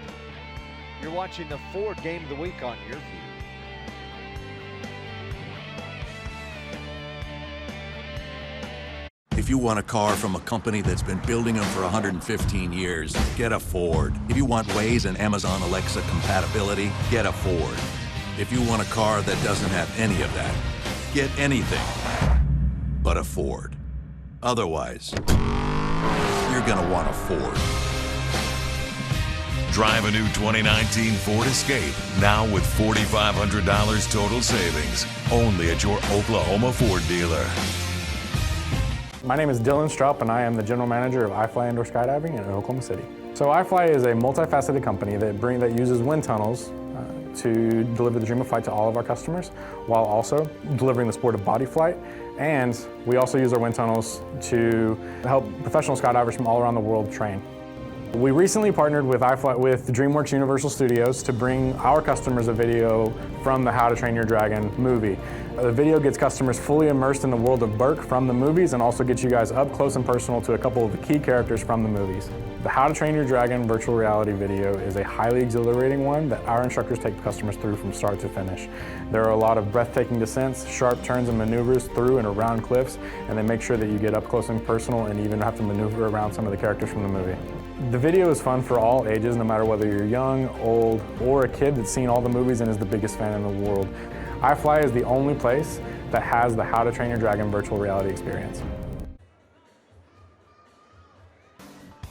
You're watching the Ford Game of the Week on Your View. If you want a car from a company that's been building them for 115 years, get a Ford. If you want Waze and Amazon Alexa compatibility, get a Ford. If you want a car that doesn't have any of that, get anything but a Ford. Otherwise, you're gonna want a Ford. Drive a new 2019 Ford Escape, now with $4,500 total savings. Only at your Oklahoma Ford dealer. My name is Dylan Straup, and I am the general manager of iFly Indoor Skydiving in Oklahoma City. So iFly is a multifaceted company that uses wind tunnels to deliver the dream of flight to all of our customers, while also delivering the sport of body flight. And we also use our wind tunnels to help professional skydivers from all around the world train. We recently partnered with iFly with DreamWorks Universal Studios to bring our customers a video from the How to Train Your Dragon movie. The video gets customers fully immersed in the world of Burke from the movies, and also gets you guys up close and personal to a couple of the key characters from the movies. The How to Train Your Dragon virtual reality video is a highly exhilarating one that our instructors take customers through from start to finish. There are a lot of breathtaking descents, sharp turns and maneuvers through and around cliffs, and they make sure that you get up close and personal and even have to maneuver around some of the characters from the movie. The video is fun for all ages, no matter whether you're young, old, or a kid that's seen all the movies and is the biggest fan in the world. iFly is the only place that has the How to Train Your Dragon virtual reality experience.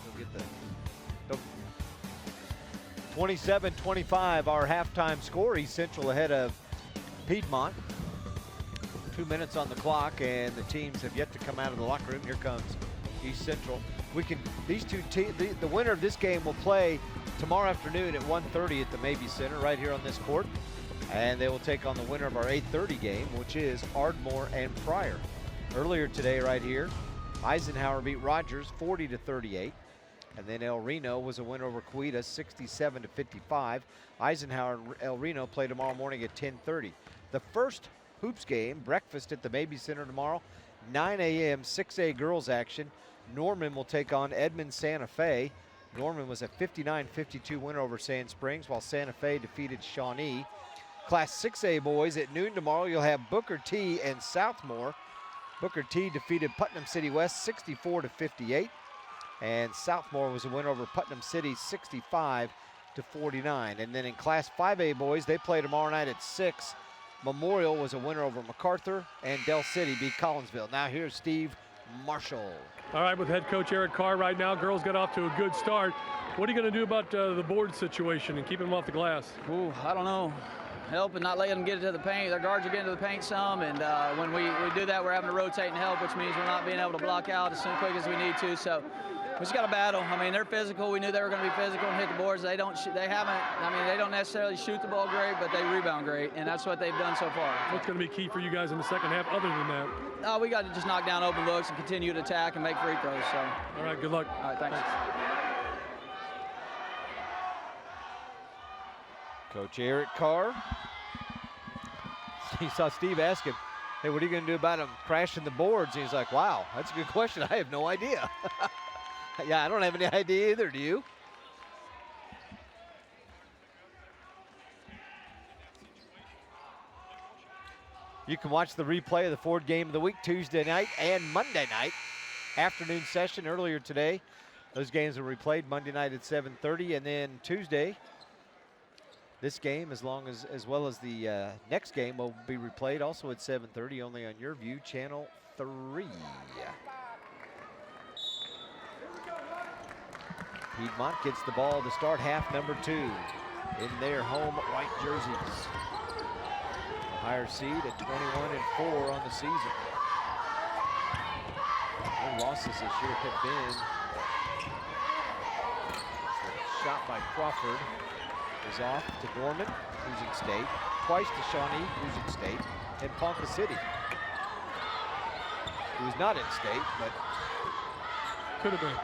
We'll get the 27-25, our halftime score. East Central ahead of Piedmont. 2 minutes on the clock, and the teams have yet to come out of the locker room. Here comes East Central. These two teams, the winner of this game will play tomorrow afternoon at 1:30 at the Mabee Center right here on this court. And they will take on the winner of our 8:30 game, which is Ardmore and Pryor. Earlier today right here, Eisenhower beat Rogers 40-38. And then El Reno was a winner over Coweta 67-55. Eisenhower and El Reno play tomorrow morning at 10:30. The first hoops game, breakfast at the Mabee Center tomorrow, 9 a.m. 6A girls action. Norman will take on Edmond Santa Fe. Norman was a 59-52 winner over Sand Springs, while Santa Fe defeated Shawnee. Class 6A boys at noon tomorrow, you'll have Booker T and Southmore. Booker T defeated Putnam City West 64-58. And Southmore was a winner over Putnam City 65-49. And then in Class 5A boys, they play tomorrow night at 6. Memorial was a winner over MacArthur, and Del City beat Collinsville. Now here's Steve Marshall. All right, with head coach Eric Carr right now, girls got off to a good start. What are you going to do about the board situation and keeping them off the glass? Ooh, I don't know. Help and not letting them get into the paint. Their guards are getting to the paint some, and when we do that, we're having to rotate and help, which means we're not being able to block out as quick as we need to. So we just got to battle. I mean, they're physical. We knew they were going to be physical and hit the boards. They don't necessarily shoot the ball great, but they rebound great, and that's what they've done so far. What's going to be key for you guys in the second half other than that? We got to just knock down open looks and continue to attack and make free throws. So. All right, good luck. All right, thanks. Coach Eric Carr. He saw Steve ask him, hey, what are you going to do about him crashing the boards? And he's like, wow, that's a good question. I have no idea. Yeah, I don't have any idea either, do you? You can watch the replay of the Ford Game of the Week Tuesday night and Monday night. Afternoon session earlier today. Those games were replayed Monday night at 7:30, and then Tuesday, this game, as well as the next game, will be replayed also at 7:30, only on your view, Channel 3. Piedmont gets the ball to start half number 2 in their home white jerseys. A higher seed at 21-4 on the season. No losses this year have been. Shot by Crawford is off to Norman, losing state, twice to Shawnee, losing state, and Ponca City, who is not in state, but could have been.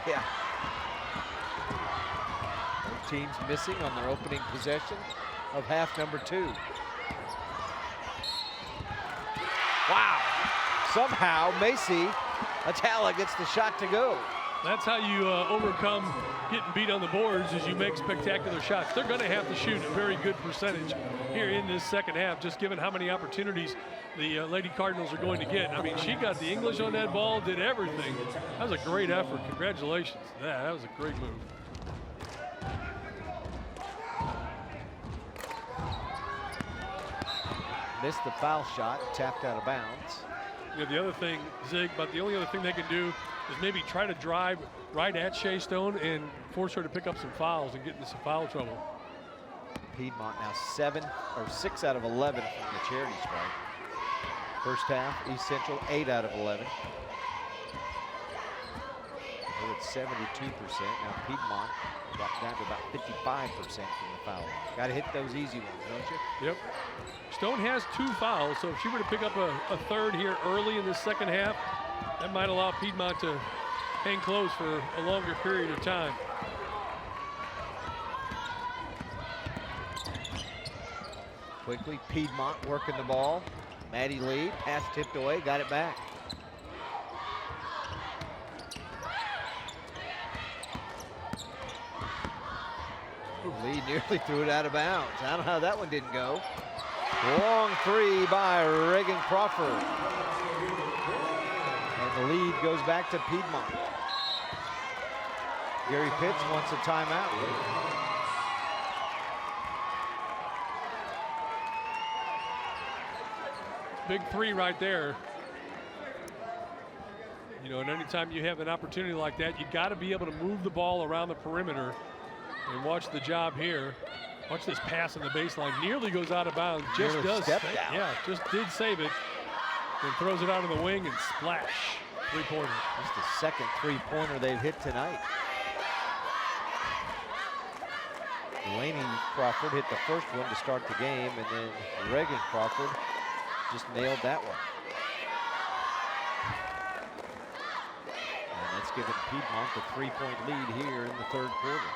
Yeah. Both teams missing on their opening possession of half number 2. Wow. Somehow Macy Atala gets the shot to go. That's how you overcome getting beat on the boards, is you make spectacular shots. They're going to have to shoot a very good percentage here in this second half, just given how many opportunities the Lady Cardinals are going to get. I mean, she got the English on that ball, did everything. That was a great effort. Congratulations to that. That was a great move. Missed the foul shot, tapped out of bounds. Yeah, the other thing, Zig, but the only other thing they can do is maybe try to drive right at Shea Stone and force her to pick up some fouls and get into some foul trouble. Piedmont now 6 out of 11 from the charity stripe. First half, East Central 8 out of 11. They're at 72%. Now Piedmont dropped down to about 55% from the foul line. Got to hit those easy ones, don't you? Yep. Stone has 2 fouls, so if she were to pick up a third here early in the second half, that might allow Piedmont to hang close for a longer period of time. Quickly, Piedmont working the ball. Maddie Lee, pass tipped away, got it back. Lee nearly threw it out of bounds. I don't know how that one didn't go. Long 3 by Reagan Crawford. And the lead goes back to Piedmont. Gary Pitts wants a timeout. Big 3 right there. You know, and anytime you have an opportunity like that, you got to be able to move the ball around the perimeter. And watch the job here. Watch this pass on the baseline. Nearly goes out of bounds. Just does. Yeah, just did save it. And throws it out of the wing and splash. 3-pointer. Just the second 3-pointer they've hit tonight. Delaney Crawford hit the first one to start the game, and then Reagan Crawford just nailed that one. And that's given Piedmont the 3-point lead here in the third quarter.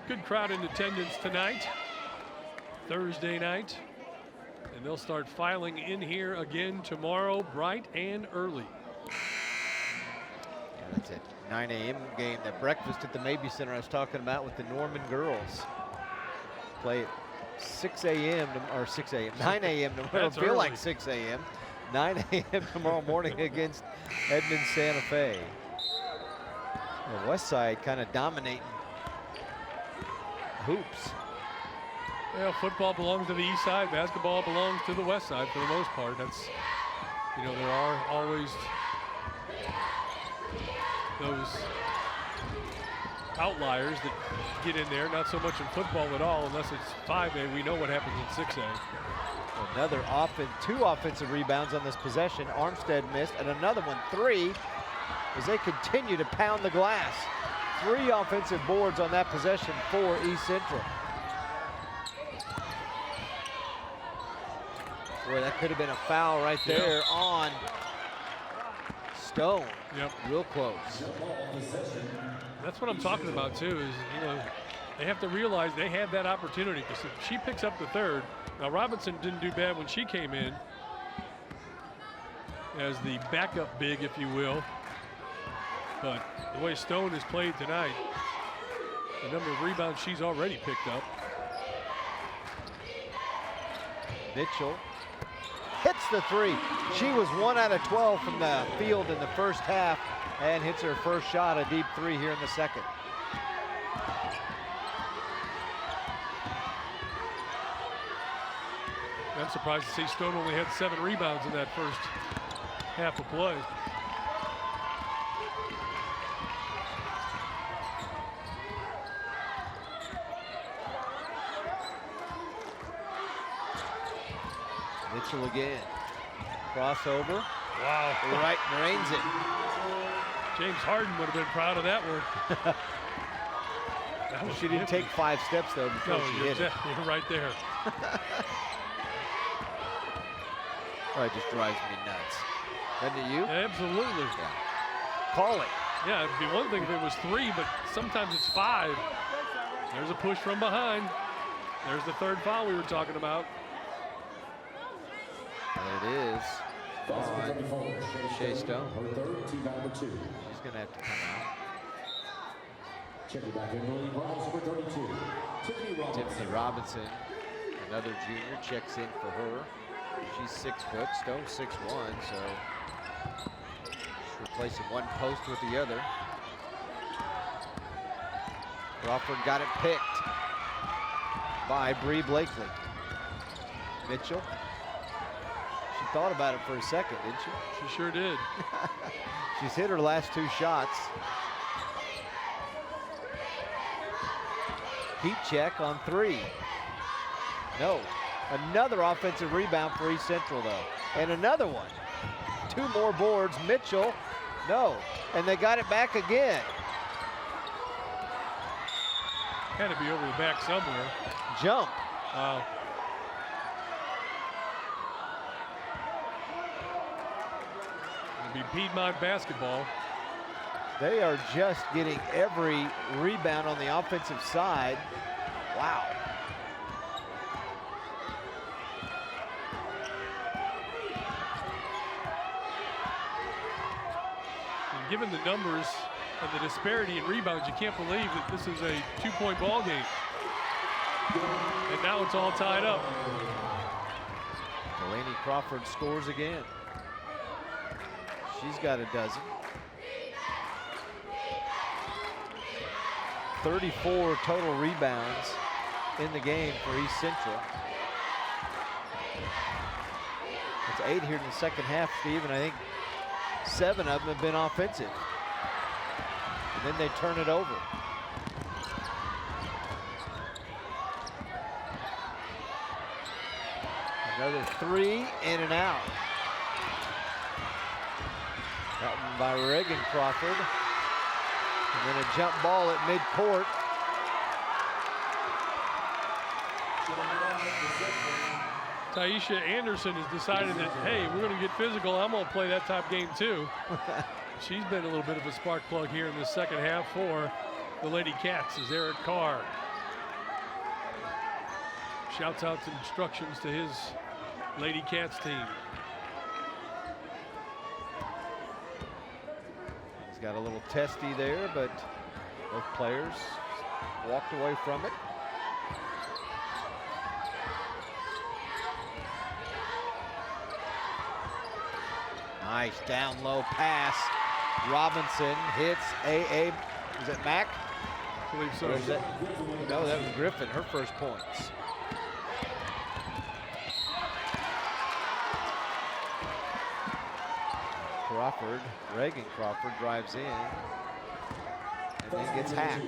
Good crowd in attendance tonight, Thursday night. And they'll start filing in here again tomorrow, bright and early. That's a 9 a.m. game, that breakfast at the Mabee Center I was talking about with the Norman girls. Play at 6 a.m. or 6 a.m. 9 a.m. tomorrow. It'll feel like 6 a.m. 9 a.m. tomorrow morning against Edmond Santa Fe. The West Side kind of dominating hoops. Well, football belongs to the east side. Basketball belongs to the west side for the most part. That's, you know, there are always those outliers that get in there. Not so much in football at all, unless it's 5A. We know what happens in 6A. Another two offensive rebounds on this possession. Armstead missed, and another one, 3, as they continue to pound the glass. 3 offensive boards on that possession for East Central. Boy, that could have been a foul right there on Stone. Yep. Real close. That's what I'm talking about too, is, you know, they have to realize they had that opportunity, because if she picks up the third, now Robinson didn't do bad when she came in as the backup big, if you will. But the way Stone has played tonight, the number of rebounds she's already picked up. Mitchell hits the 3. She was 1 out of 12 from the field in the first half and hits her first shot, a deep 3 here in the second. I'm surprised to see Stone only had 7 rebounds in that first half of play. Mitchell again. Crossover. Wow. Right, drains it. James Harden would have been proud of that one. She didn't take 5 steps though before she hit it. You're right there. Oh, it just drives me nuts. Doesn't it you? Absolutely. Yeah. Call it. Yeah, it'd be one thing if it was 3, but sometimes it's 5. There's a push from behind. There's the third foul we were talking about. There it is on Shea Stone. She's going to have to come out. Tiffany Robinson, another junior, checks in for her. She's 6 foot, Stone's 6'1", so she's replacing one post with the other. Crawford got it picked by Bree Blakely. Mitchell. She thought about it for a second, didn't she? She sure did. She's hit her last 2 shots. Heat check on 3. No. Another offensive rebound for East Central, though. And another one. 2 more boards. Mitchell, no. And they got it back again. Had to be over the back somewhere. Jump. Wow. It'll be Piedmont basketball. They are just getting every rebound on the offensive side. Wow. And given the numbers and the disparity in rebounds, you can't believe that this is a 2-point ball game. And now it's all tied up. Delaney Crawford scores again. She's got a dozen. 34 total rebounds in the game for East Central. It's 8 here in the second half, Steve, and I think 7 of them have been offensive. And then they turn it over. Another 3 in and out. That one by Reagan Crawford. And then a jump ball at midcourt. Taisha Anderson has decided that, hey, we're going to get physical. I'm going to play that type game too. She's been a little bit of a spark plug here in the second half for the Lady Cats as Eric Carr shouts out some instructions to his Lady Cats team. He's got a little testy there, but both players walked away from it. Nice down low pass. Robinson hits AA. Is it Mack? I believe so. No, that was Griffin, her first points. Crawford, Reagan Crawford drives in and then gets hacked.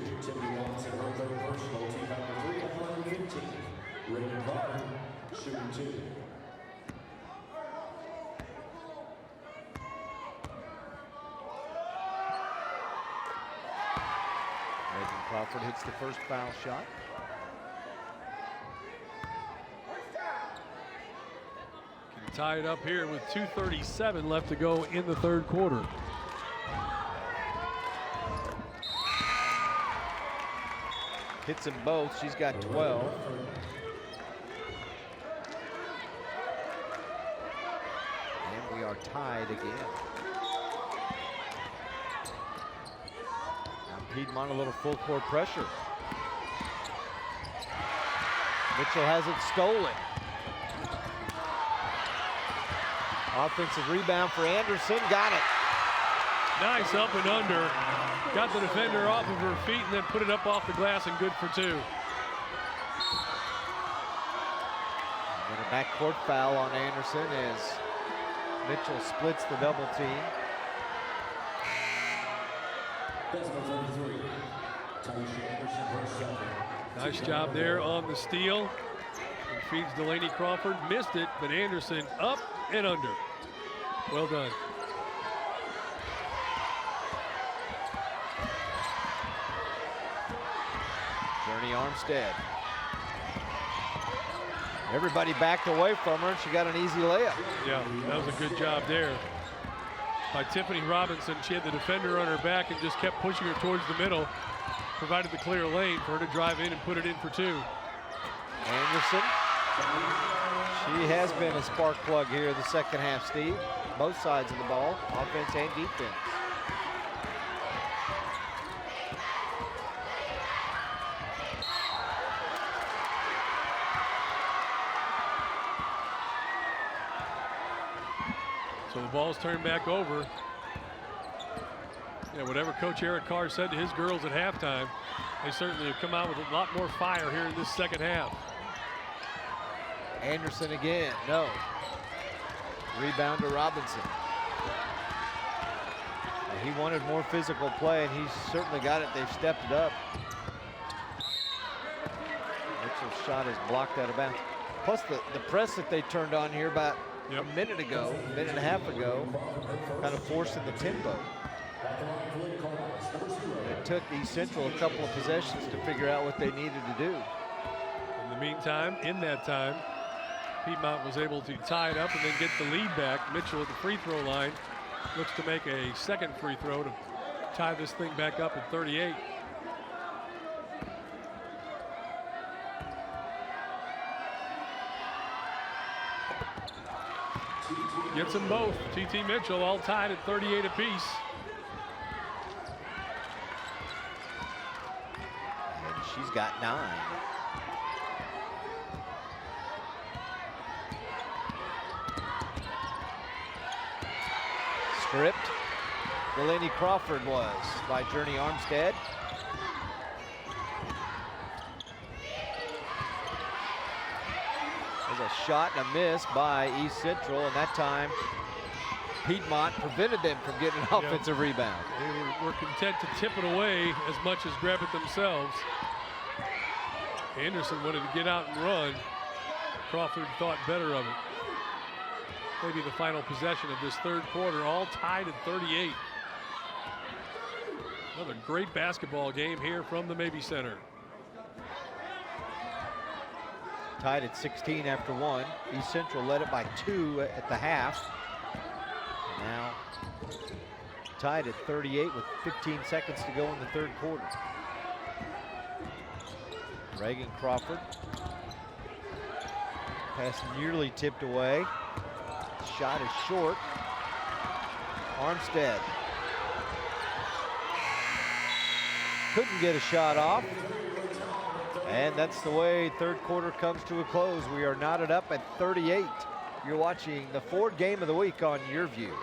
Reagan Crawford hits the first foul shot. Tie it up here with 2:37 left to go in the third quarter. Hits them both. She's got 12. And we are tied again. Now Piedmont a little full court pressure. Mitchell has it stolen. Offensive rebound for Anderson, got it. Nice up and under. Got the defender off of her feet and then put it up off the glass and good for 2. And a backcourt foul on Anderson as Mitchell splits the double team. Nice job there on the steal. And feeds Delaney Crawford, missed it, but Anderson up and under. Well done. Journey Armstead. Everybody backed away from her and she got an easy layup. Yeah, that was a good job there by Tiffany Robinson. She had the defender on her back and just kept pushing her towards the middle. Provided the clear lane for her to drive in and put it in for 2. Anderson. She has been a spark plug here in the second half, Steve. Both sides of the ball, offense and defense. So the ball's turned back over. Yeah, whatever Coach Eric Carr said to his girls at halftime, they certainly have come out with a lot more fire here in this second half. Anderson again, no. Rebound to Robinson. He wanted more physical play, and he's certainly got it. They've stepped it up. shot is blocked out of bounds. Plus the press that they turned on here about a minute and a half ago, kind of forcing the tempo. It took East Central a couple of possessions to figure out what they needed to do. In the meantime, in that time, Piedmont was able to tie it up and then get the lead back. Mitchell at the free throw line looks to make a second free throw to tie this thing back up at 38. Gets them both. T.T. Mitchell all tied at 38 apiece. And she's got 9. Stripped. Delaney Crawford was by Journey Armstead. There's a shot and a miss by East Central, and that time Piedmont prevented them from getting an offensive rebound. They were content to tip it away as much as grab it themselves. Anderson wanted to get out and run. Crawford thought better of it. Maybe the final possession of this third quarter, all tied at 38. Another great basketball game here from the Mabee Center. Tied at 16 after 1. East Central led it by 2 at the half. Now tied at 38 with 15 seconds to go in the third quarter. Reagan Crawford. Pass nearly tipped away. Shot is short. Armstead couldn't get a shot off. And that's the way third quarter comes to a close. We are knotted up at 38. You're watching the Ford Game of the Week on Your View.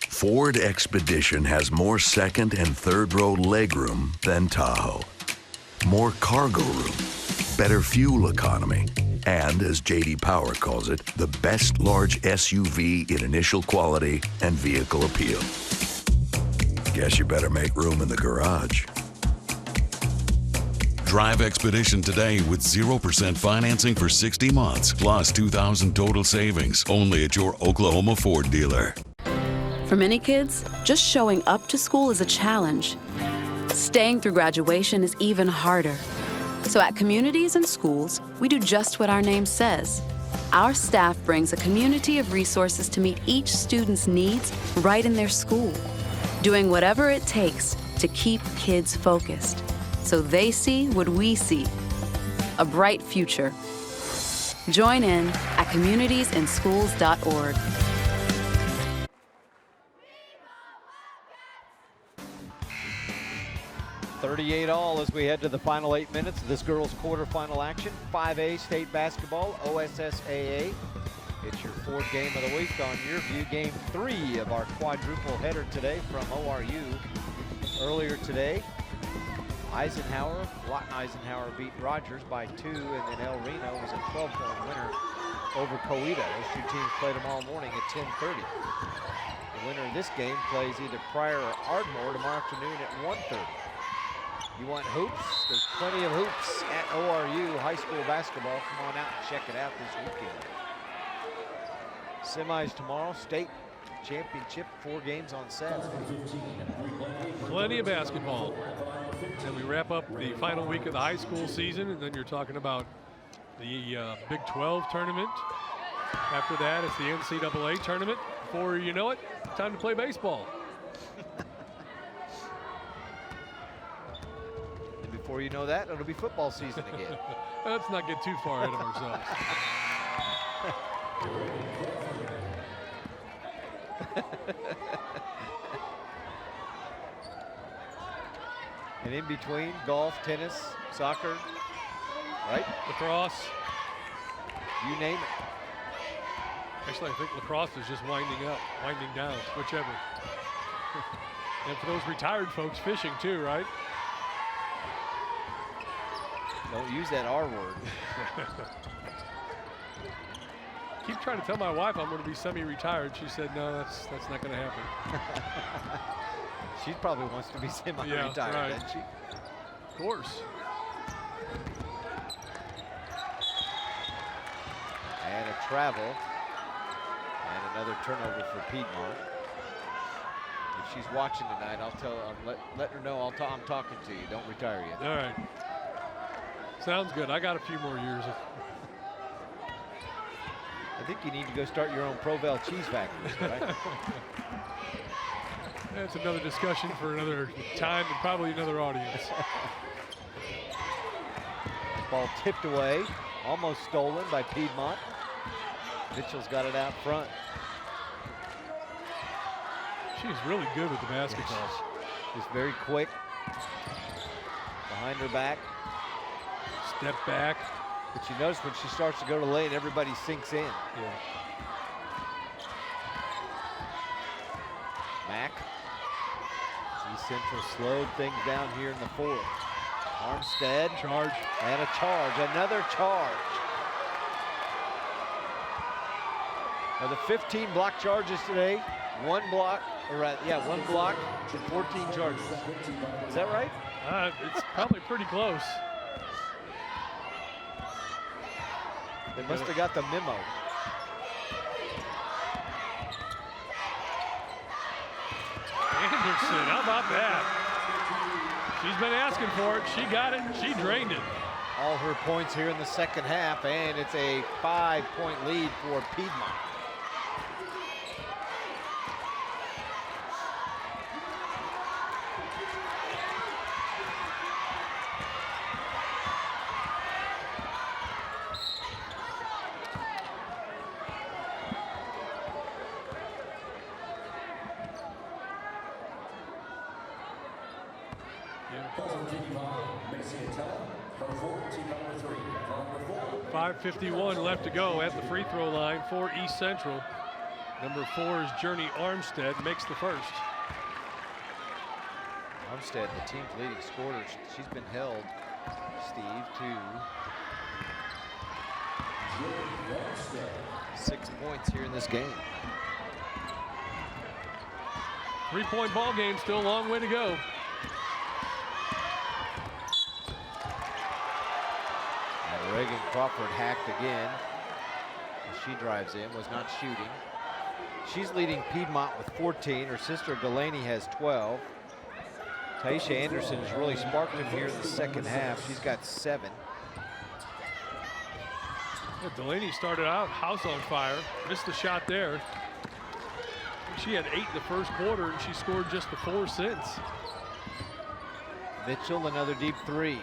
Ford Expedition has more second and third row legroom than Tahoe. More cargo room, better fuel economy, and as J.D. Power calls it, the best large SUV in initial quality and vehicle appeal. Guess you better make room in the garage. Drive Expedition today with 0% financing for 60 months, plus $2,000 total savings, only at your Oklahoma Ford dealer. For many kids, just showing up to school is a challenge. Staying through graduation is even harder. So at communities and schools, we do just what our name says. Our staff brings a community of resources to meet each student's needs right in their school, doing whatever it takes to keep kids focused, so they see what we see, a bright future. Join in at communitiesinschools.org. 38 all as we head to the final 8 minutes of this girls quarterfinal action. 5A state basketball, OSSAA. It's your Ford Game of the Week on Your View. Game 3 of our quadruple header today from ORU. Earlier today, Lawton Eisenhower beat Rogers by 2, and then El Reno was a 12-point winner over Coweta. Those two teams play tomorrow morning at 10:30. The winner of this game plays either Pryor or Ardmore tomorrow afternoon at 1:30. You want hoops? There's plenty of hoops at ORU high school basketball. Come on out and check it out this weekend. Semis tomorrow, state championship, 4 games on Saturday. Plenty of basketball. And we wrap up the final week of the high school season, and then you're talking about the Big 12 tournament. After that, it's the NCAA tournament. Before you know it, time to play baseball. Before you know that, it'll be football season again. Let's not get too far ahead of ourselves. And in between, golf, tennis, soccer, right? Lacrosse. You name it. Actually, I think lacrosse is just winding down, whichever. And for those retired folks, fishing too, right? Don't use that R word. keep trying to tell my wife I'm going to be semi-retired. She said, no, that's not going to happen. She probably wants to be semi-retired, yeah, right. doesn't she? Of course. And a travel. And another turnover for Piedmont. If she's watching tonight, I'll let her know I'm talking to you. Don't retire yet. All right. Sounds good. I got a few more years. I think you need to go start your own Provel cheese factory, right? That's another discussion for another time and probably another audience. Ball tipped away, almost stolen by Piedmont. Mitchell's got it out front. She's really good with the basketball. She's very quick. Behind her back. Step back. But you notice when she starts to go to the lane, everybody sinks in. Yeah. Mack. East Central slowed things down here in the fourth. Armstead. Charge. And a charge. Another charge. Now the 15 block charges today. One block and 14 charges. Is that right? It's probably pretty close. They must have got the memo. Anderson, how about that? She's been asking for it. She got it. She drained it. All her points here in the second half, and it's a 5-point lead for Piedmont. .51 left to go at the free throw line for East Central. Number 4 is Journey Armstead, makes the first. Armstead, the team's leading scorer. She's been held, Steve, to 6 points here in this game. 3-point ball game, still a long way to go. Reagan Crawford hacked again. She drives in, was not shooting. She's leading Piedmont with 14. Her sister Delaney has 12. Taisha Anderson has really sparked him here in the second half. She's got 7. Yeah, Delaney started out house on fire, missed the shot there. She had 8 in the first quarter, and she scored just the 4 since. Mitchell, another deep 3.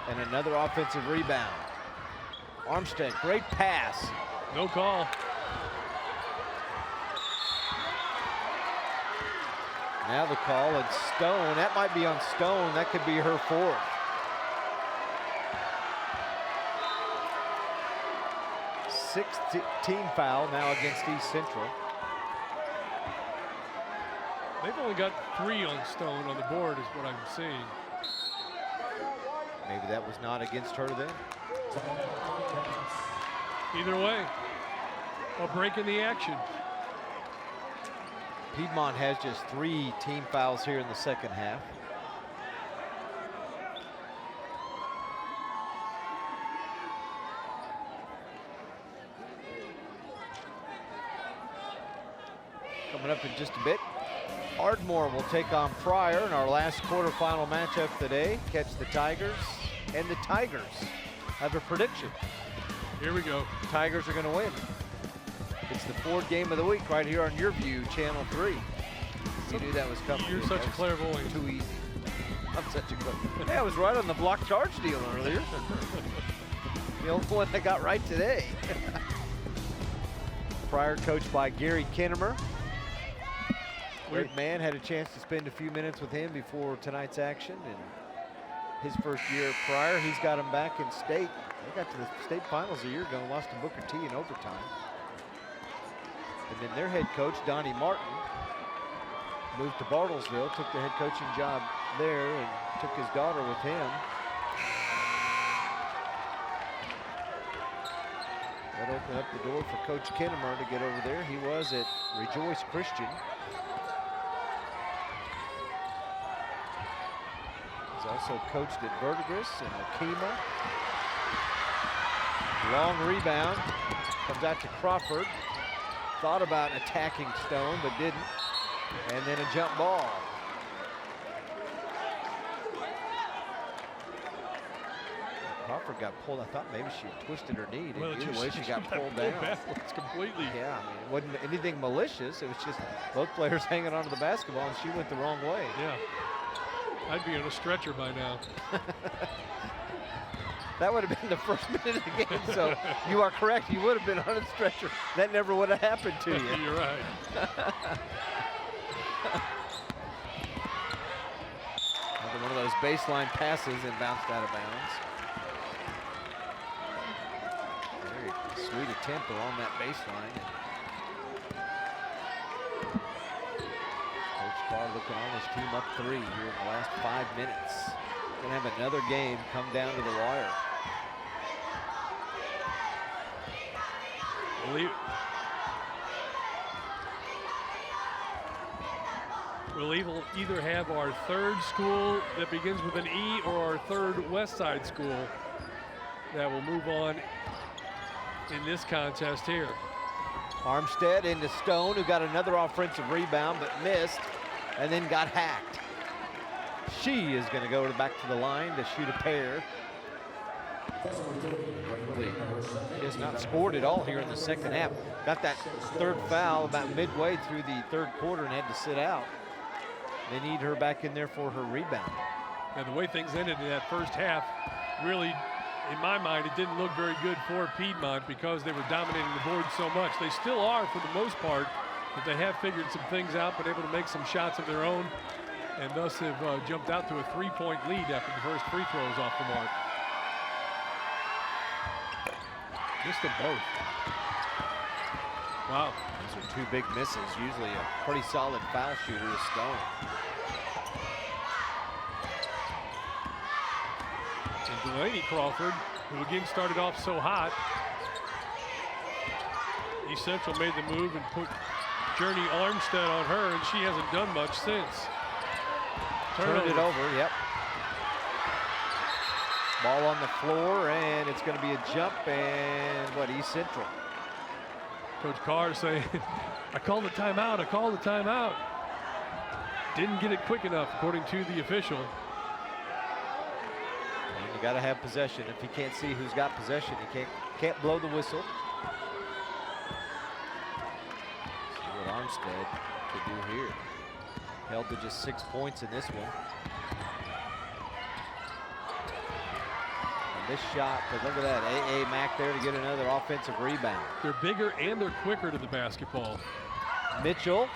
And another offensive rebound. Armstead, great pass. No call. Now the call, and Stone, that might be on Stone. That could be her 4th. Sixth team foul now against East Central. They've only got 3 on Stone on the board is what I'm seeing. Maybe that was not against her then. Either way, a break in the action. Piedmont has just 3 team fouls here in the second half. Coming up in just a bit, Ardmore will take on Pryor in our last quarterfinal matchup today. Catch the Tigers, and the Tigers have a prediction. Here we go. The Tigers are going to win. It's the Ford game of the week right here on Your View, Channel 3. You knew that was coming. You're such a clairvoyant. Too easy. I'm such a clairvoyant. Hey, I was right on the block charge deal earlier. The only one I got right today. Pryor coached by Gary Kinnemer. Great man, had a chance to spend a few minutes with him before tonight's action. And his first year at Pryor, he's got him back in state. They got to the state finals a year ago and lost to Booker T in overtime. And then their head coach, Donnie Martin, moved to Bartlesville, took the head coaching job there and took his daughter with him. That opened up the door for Coach Kinnemer to get over there. He was at Rejoice Christian. He's also coached at Verdigris and Okima. Long rebound, comes out to Crawford. Thought about attacking Stone, but didn't. And then a jump ball. Crawford got pulled. I thought maybe she had twisted her knee. Well, Either way, she got pulled down. Backwards completely. Yeah, I mean, it wasn't anything malicious. It was just both players hanging onto the basketball, and she went the wrong way. Yeah. I'd be on a stretcher by now. That would have been the first minute of the game, so you are correct. You would have been on a stretcher. That never would have happened to you. You're right. Another one of those baseline passes and bounced out of bounds. Very sweet attempt along that baseline. Coach Carr looking on his team up 3 here in the last 5 minutes. Gonna have another game come down to the wire. We'll either have our third school that begins with an E or our third West Side school that will move on in this contest here. Armstead into Stone, who got another offensive rebound but missed and then got hacked. She is going to go back to the line to shoot a pair. He has not scored at all here in the second half. Got that third foul about midway through the third quarter and had to sit out. They need her back in there for her rebound. And the way things ended in that first half, really, in my mind, it didn't look very good for Piedmont because they were dominating the board so much. They still are for the most part, but they have figured some things out, been able to make some shots of their own, and thus have jumped out to a 3-point lead after the first free throws off the mark. Missed them both. Wow. Those are 2 big misses. Usually a pretty solid foul shooter is Stone. And Delaney Crawford, who again started off so hot. East Central made the move and put Journey Armstead on her, and she hasn't done much since. Turned it over, yep. Ball on the floor, and it's going to be a jump, and what, East Central. Coach Carr saying, I called the timeout, I called the timeout. Didn't get it quick enough, according to the official. And you got to have possession. If you can't see who's got possession, you can't blow the whistle. See what Armstead could do here. Held to just 6 points in this one. This shot, but look at that, A.A. Mack there to get another offensive rebound. They're bigger and they're quicker to the basketball. Mitchell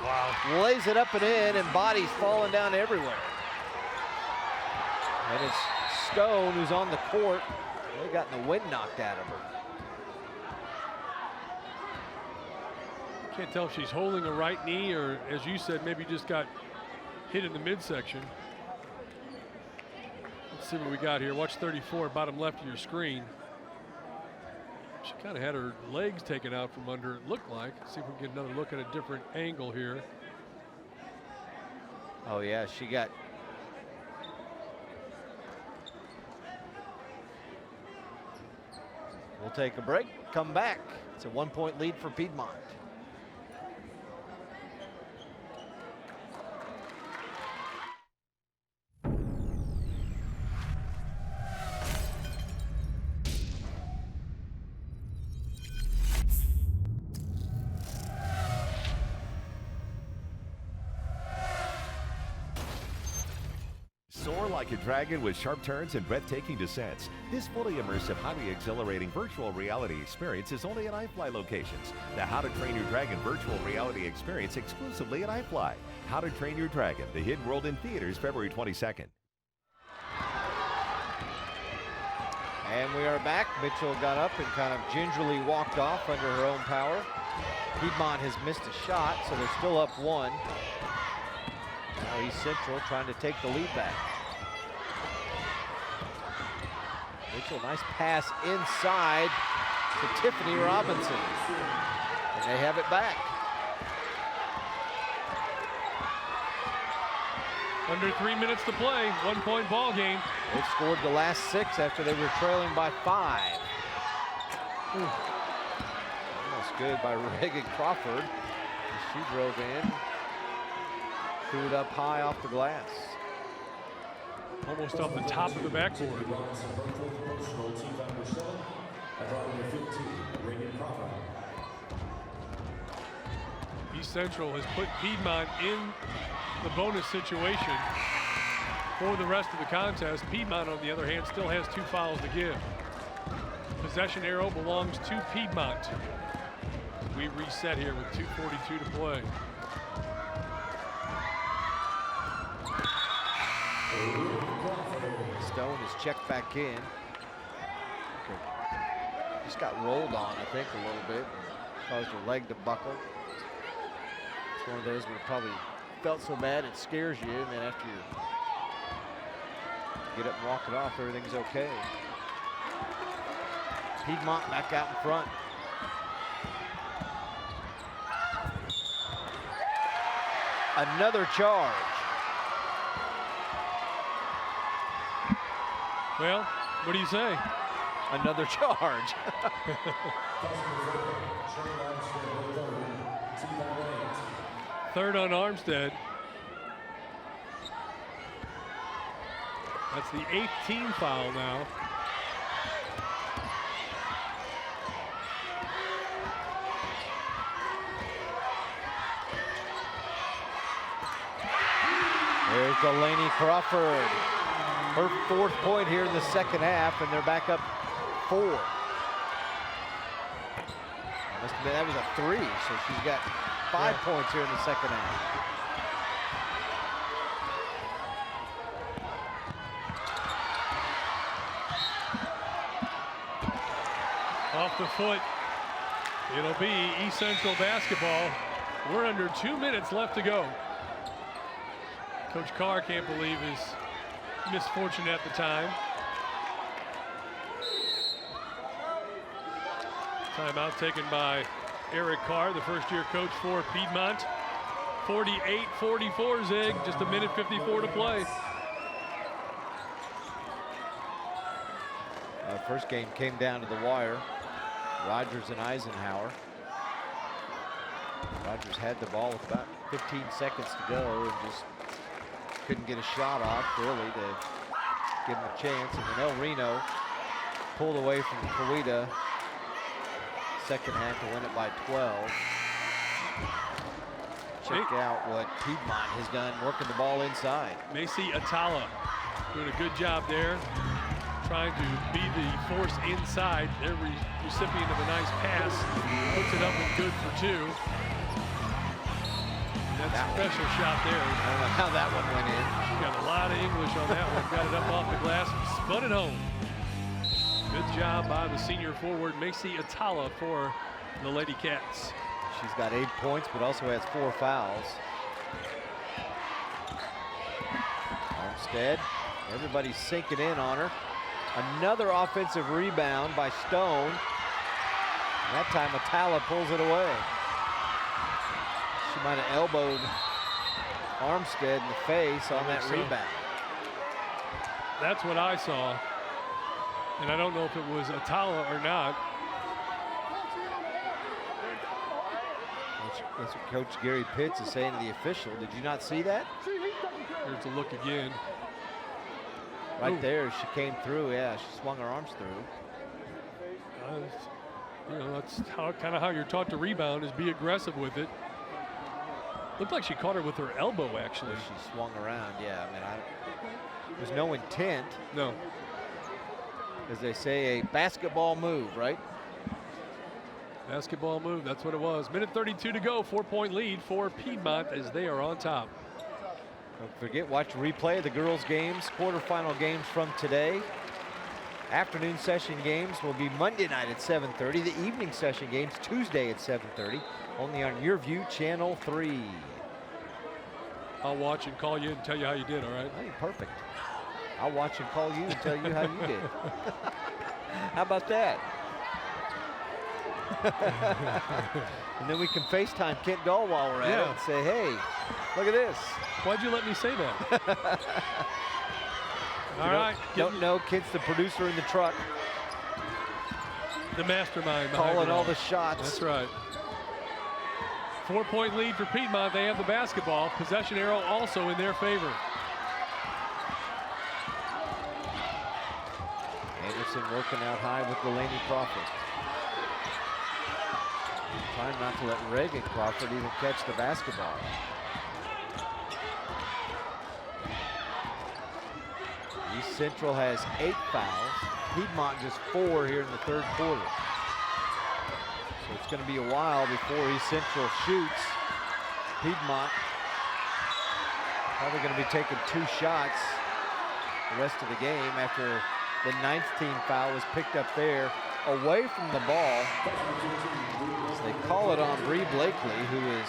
lays it up and in, and bodies falling down everywhere. And it's Stone who's on the court. They got the wind knocked out of her. Can't tell if she's holding a right knee or, as you said, maybe just got hit in the midsection. Let's see what we got here. Watch 34, bottom left of your screen. She kind of had her legs taken out from under, it looked like. See if we can get another look at a different angle here. Oh yeah, she got. We'll take a break, come back. It's a 1-point lead for Piedmont. Soar like a dragon with sharp turns and breathtaking descents. This fully immersive, highly exhilarating virtual reality experience is only at iFly locations. The How to Train Your Dragon virtual reality experience exclusively at iFly. How to Train Your Dragon, The Hidden World in theaters February 22nd. And we are back. Mitchell got up and kind of gingerly walked off under her own power. Piedmont has missed a shot, so they're still up 1. Now East Central trying to take the lead back. Mitchell, nice pass inside. to Tiffany Robinson. And they have it back. Under 3 minutes to play, 1-point ball game. They've scored the last 6 after they were trailing by 5. Almost good by Reagan Crawford. She drove in, threw it up high off the glass. Almost off the top of the backboard. East Central has put Piedmont in the bonus situation for the rest of the contest. Piedmont, on the other hand, still has 2 fouls to give. Possession arrow belongs to Piedmont. We reset here with 2:42 to play. Stone is checked back in. Just got rolled on, I think, a little bit. Caused her leg to buckle. It's one of those where it probably felt so bad it scares you, and then after you get up and walk it off, everything's okay. Piedmont back out in front. Another charge. Well, what do you say? Another charge. Third on Armstead. That's the 8th team foul now. There's Delaney Crawford. Her 4th point here in the second half, and they're back up 4. That was a 3, so she's got 5 points here in the second half. Off the foot. It'll be East Central basketball. We're under 2 minutes left to go. Coach Carr can't believe his misfortune at the time. Timeout taken by Eric Carr, the first-year coach for Piedmont. 48-44, Zig, just 1:54 to play. First game came down to the wire. Rogers and Eisenhower. Rogers had the ball with about 15 seconds to go and just couldn't get a shot off, really, to give him a chance. And then El Reno pulled away from Kawita second half to win it by 12. Check out what Piedmont has done working the ball inside. Macy Atala doing a good job there, trying to be the force inside. They're recipient of a nice pass, puts it up and good for 2. That's a special shot there. I don't know how that one went in. She got a lot of English on that one. Got it up off the glass, spun it home. Good job by the senior forward, Macy Atala, for the Lady Cats. She's got 8 points, but also has 4 fouls. Armstead, everybody's sinking in on her. Another offensive rebound by Stone. And that time Atala pulls it away. She might have elbowed Armstead in the face on that rebound. That's what I saw. And I don't know if it was Atala or not. That's what Coach Gary Pitts is saying to the official. Did you not see that? Here's a look again. Right there, she came through. Yeah, she swung her arms through. You know, that's kind of how you're taught to rebound, is be aggressive with it. Looked like she caught her with her elbow, actually. She swung around, yeah. I mean, there's no intent. No. As they say, a basketball move, right? Basketball move, that's what it was. Minute 32 to go, 4-point lead for Piedmont as they are on top. Don't forget, watch a replay of the girls' games, quarterfinal games from today. Afternoon session games will be Monday night at 7:30. The evening session games Tuesday at 7:30, only on Your View Channel 3. I'll watch and call you and tell you how you did, all right? Hey, perfect. I'll watch and call you and tell you how you did. How about that? And then we can FaceTime Kent Dahl while we're at it and say, hey, look at this. Why'd you let me say that? All right. Don't know, Kent's the producer in the truck. The mastermind. Calling all the shots. That's right. 4-point lead for Piedmont. They have the basketball. Possession arrow also in their favor. Anderson working out high with Delaney Crawford. Trying not to let Reagan Crawford even catch the basketball. East Central has 8 fouls. Piedmont just 4 here in the third quarter. So it's going to be a while before East Central shoots. Piedmont probably going to be taking 2 shots the rest of the game after the 9th team foul was picked up there away from the ball. As they call it on Bree Blakely, who is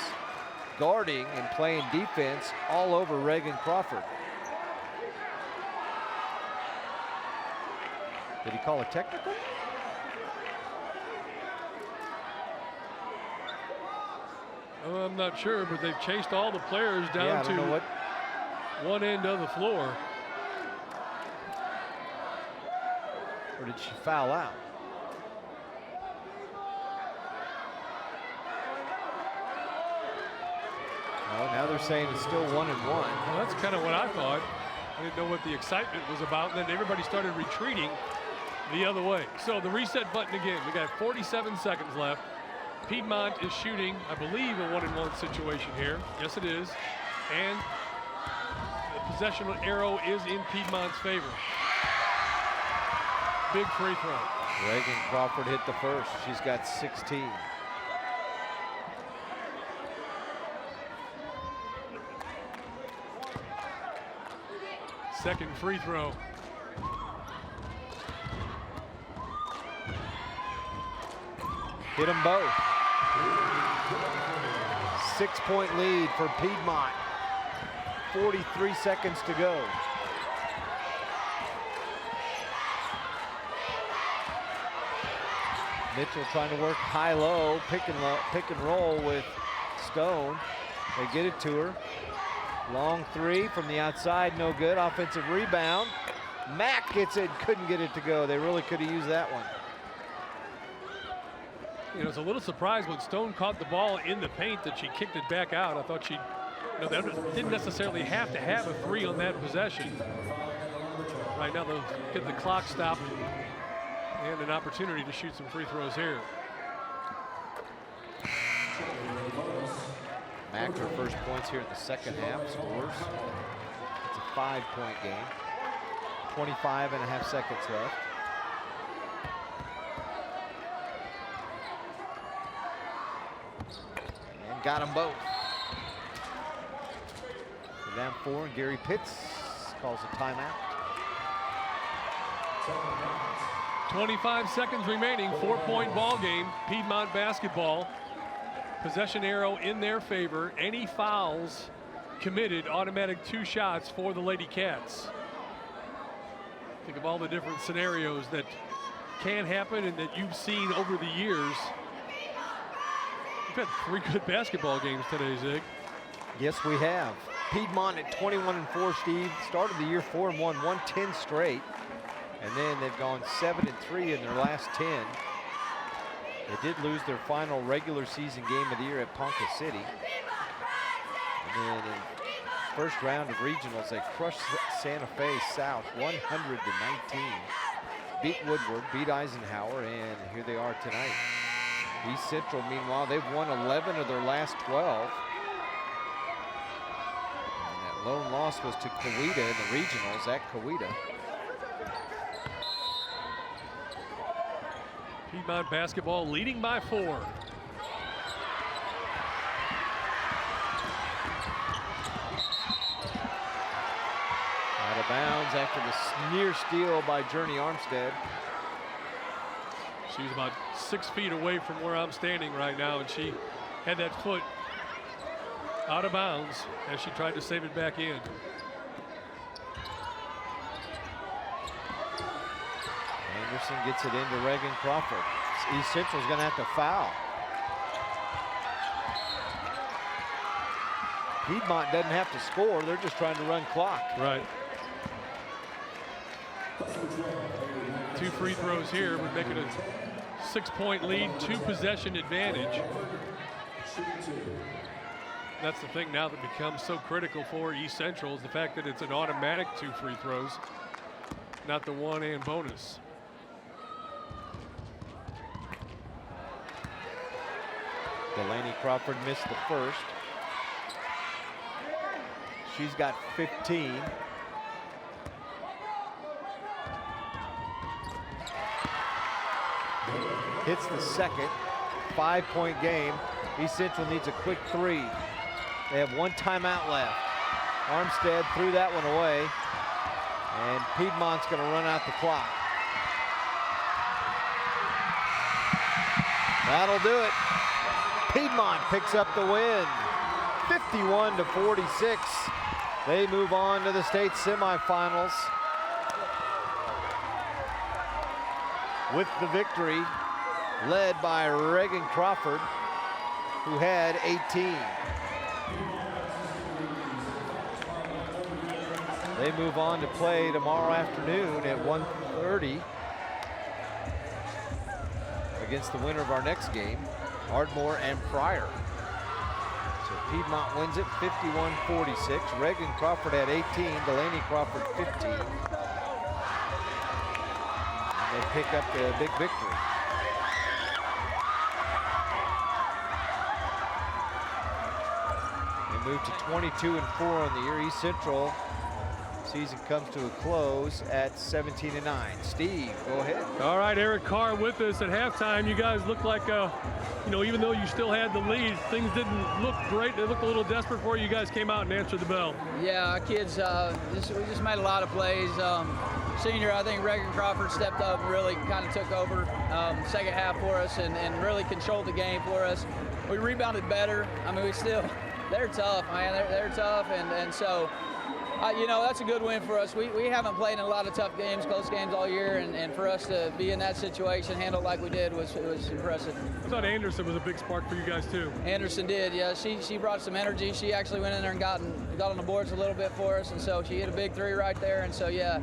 guarding and playing defense all over Reagan Crawford. Did he call a technical? Oh, I'm not sure, but they've chased all the players down to one end of the floor. Or did she foul out? No, now they're saying it's still 1-1. Well, that's kind of what I thought. I didn't know what the excitement was about. And then everybody started retreating the other way. So the reset button again. We got 47 seconds left. Piedmont is shooting, I believe, a 1-1 situation here. Yes, it is. And the possession arrow is in Piedmont's favor. Big free throw. Reagan Crawford hit the first. She's got 16. Second free throw. Hit them both. 6-point lead for Piedmont. 43 seconds to go. Mitchell trying to work high-low, pick and roll with Stone. They get it to her. Long three from the outside, no good. Offensive rebound. Mack gets it, couldn't get it to go. They really could have used that one. You know, it's a little surprised when Stone caught the ball in the paint that she kicked it back out. I thought she, that didn't necessarily have to have a 3 on that possession. Right now they'll get the clock stopped and an opportunity to shoot some free throws here. Mack, her first points here in the second half, scores. It's a 5-point game. 25.5 seconds left. And got them both. They're down 4, and Gary Pitts calls a timeout. 25 seconds remaining, 4-point ball game. Piedmont basketball. Possession arrow in their favor. Any fouls committed, automatic 2 shots for the Lady Cats. Think of all the different scenarios that can happen and that you've seen over the years. We've had 3 good basketball games today, Zig. Yes, we have. Piedmont at 21-4, Steve. Started the year 4-1, won 10 straight. And then they've gone 7-3 in their last 10. They did lose their final regular season game of the year at Ponca City. And then in first round of regionals, they crushed Santa Fe South 100-19. Beat Woodward, beat Eisenhower, and here they are tonight. East Central, meanwhile, they've won 11 of their last 12. And that lone loss was to Coweta in the regionals at Coweta. Piedmont basketball leading by 4. Out of bounds after the near steal by Journey Armstead. She's about 6 feet away from where I'm standing right now, and she had that foot out of bounds as she tried to save it back in. Anderson gets it into Reagan Crawford. East Central's going to have to foul. Piedmont doesn't have to score. They're just trying to run clock. Right. 2 free throws here would make it a 6-point lead, 2-possession advantage. That's the thing now that becomes so critical for East Central is the fact that it's an automatic 2 free throws, not the 1 and bonus. Delaney Crawford missed the first. She's got 15. Hits the second. 5-point game. East Central needs a quick 3. They have 1 timeout left. Armstead threw that one away. And Piedmont's going to run out the clock. That'll do it. Piedmont picks up the win. 51-46. They move on to the state semifinals with the victory, led by Reagan Crawford, who had 18. They move on to play tomorrow afternoon at 1:30 against the winner of our next game, Ardmore and Pryor. So Piedmont wins it 51-46. Reagan Crawford had 18, Delaney Crawford 15. And they pick up the big victory. They move to 22-4 on the year. East Central season comes to a close at 17-9. Steve, go ahead. All right, Eric Carr with us at halftime. You guys looked like, even though you still had the lead, things didn't look great. They looked a little desperate for you. You guys came out and answered the bell. Yeah, our kids, we just made a lot of plays. Senior, I think Reagan Crawford stepped up and really kind of took over second half for us and really controlled the game for us. We rebounded better. I mean, they're tough, man. They're tough, and so, that's a good win for us. We haven't played in a lot of tough games, close games all year, and for us to be in that situation, handled like we did, was impressive. I thought Anderson was a big spark for you guys too. Anderson did, yeah. She brought some energy. She actually went in there and got on the boards a little bit for us, and so she hit a big 3 right there, and so yeah,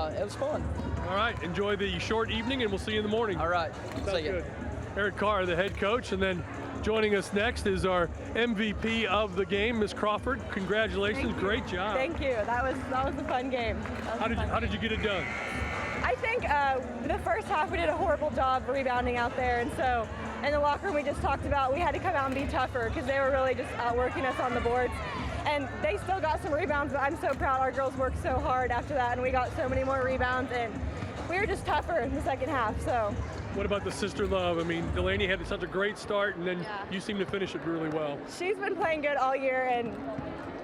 it was fun. All right, enjoy the short evening, and we'll see you in the morning. All right, sounds good. Eric Carr, the head coach, and then joining us next is our MVP of the game, Ms. Crawford. Congratulations, great job. Thank you. That was a fun game. How did you get it done? I think the first half we did a horrible job rebounding out there, and so in the locker room we just talked about we had to come out and be tougher because they were really just outworking us on the boards. And they still got some rebounds, but I'm so proud. Our girls worked so hard after that, and we got so many more rebounds, and we were just tougher in the second half. So. What about the sister love? I mean, Delaney had such a great start, and then you seem to finish it really well. She's been playing good all year, and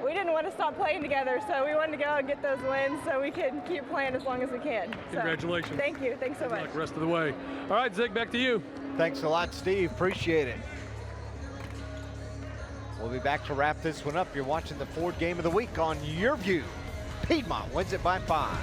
we didn't want to stop playing together, so we wanted to go and get those wins so we can keep playing as long as we can. Congratulations. So, thank you. Thanks so much. Good luck rest of the way. All right, Zig, back to you. Thanks a lot, Steve. Appreciate it. We'll be back to wrap this one up. You're watching the Ford Game of the Week on Your View. Piedmont wins it by 5.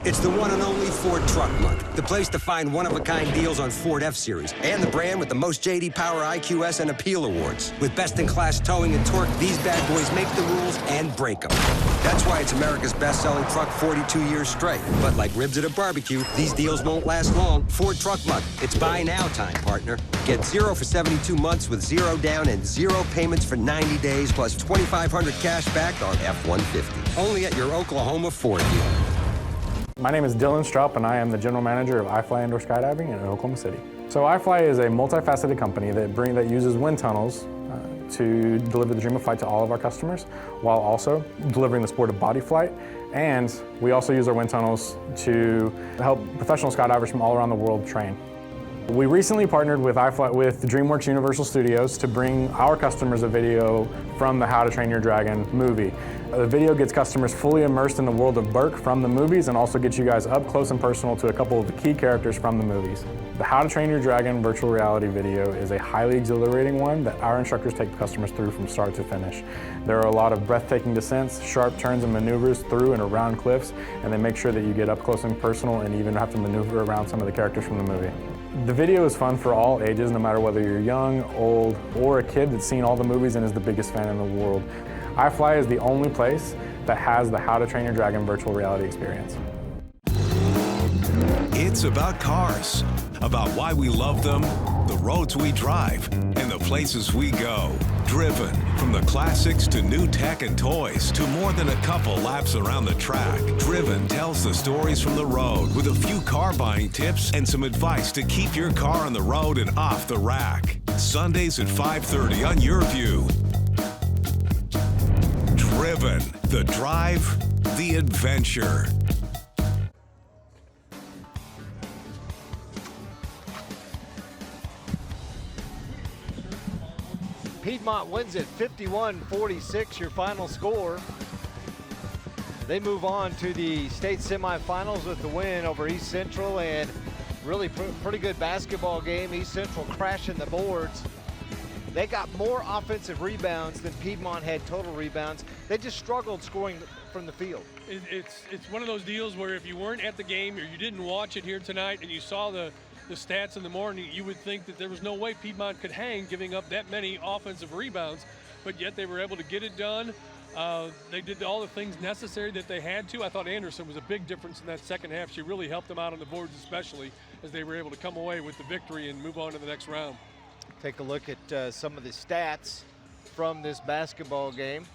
It's the one and only Ford Truck Month, the place to find one-of-a-kind deals on Ford F-Series and the brand with the most J.D. Power IQS and Appeal Awards. With best-in-class towing and torque, these bad boys make the rules and break them. That's why it's America's best-selling truck 42 years straight. But like ribs at a barbecue, these deals won't last long. Ford Truck Month. It's buy now time, partner. Get 0 for 72 months with 0 down and 0 payments for 90 days plus $2,500 cash back on F-150. Only at your Oklahoma Ford dealer. My name is Dylan Straup, and I am the general manager of iFly Indoor Skydiving in Oklahoma City. So iFly is a multifaceted company that uses wind tunnels to deliver the dream of flight to all of our customers, while also delivering the sport of body flight. And we also use our wind tunnels to help professional skydivers from all around the world train. We recently partnered with iFly with DreamWorks Universal Studios to bring our customers a video from the How to Train Your Dragon movie. The video gets customers fully immersed in the world of Burke from the movies and also gets you guys up close and personal to a couple of the key characters from the movies. The How to Train Your Dragon virtual reality video is a highly exhilarating one that our instructors take customers through from start to finish. There are a lot of breathtaking descents, sharp turns and maneuvers through and around cliffs, and they make sure that you get up close and personal and even have to maneuver around some of the characters from the movie. The video is fun for all ages, no matter whether you're young, old, or a kid that's seen all the movies and is the biggest fan in the world. iFly is the only place that has the How to Train Your Dragon virtual reality experience. It's about cars, about why we love them, the roads we drive, and the places we go. Driven, from the classics to new tech and toys to more than a couple laps around the track. Driven tells the stories from the road with a few car buying tips and some advice to keep your car on the road and off the rack. Sundays at 5:30 on Your View. Driven, the drive, the adventure. Piedmont wins it 51-46, your final score. They move on to the state semifinals with the win over East Central, and really pretty good basketball game. East Central crashing the boards. They got more offensive rebounds than Piedmont had total rebounds. They just struggled scoring from the field. It's one of those deals where if you weren't at the game or you didn't watch it here tonight and you saw the stats in the morning, you would think that there was no way Piedmont could hang giving up that many offensive rebounds, but yet they were able to get it done. They did all the things necessary that they had to. I thought Anderson was a big difference in that second half. She really helped them out on the boards, especially as they were able to come away with the victory and move on to the next round. Take a look at some of the stats from this basketball game.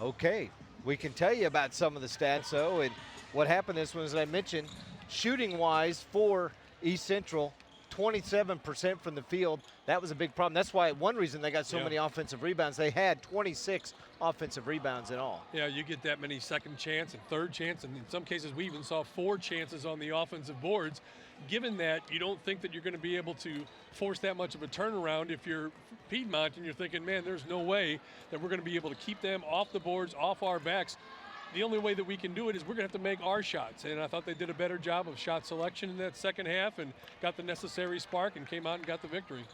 Okay, we can tell you about some of the stats, though, and what happened this one, as I mentioned, shooting-wise for East Central, 27% from the field. That was a big problem. That's why one reason they got so many offensive rebounds. They had 26 offensive rebounds in all. Yeah, you get that many second chance and third chance, and in some cases we even saw 4 chances on the offensive boards. Given that, you don't think that you're going to be able to force that much of a turnaround if you're Piedmont and you're thinking, man, there's no way that we're going to be able to keep them off the boards, off our backs. The only way that we can do it is we're going to have to make our shots. And I thought they did a better job of shot selection in that second half and got the necessary spark and came out and got the victory.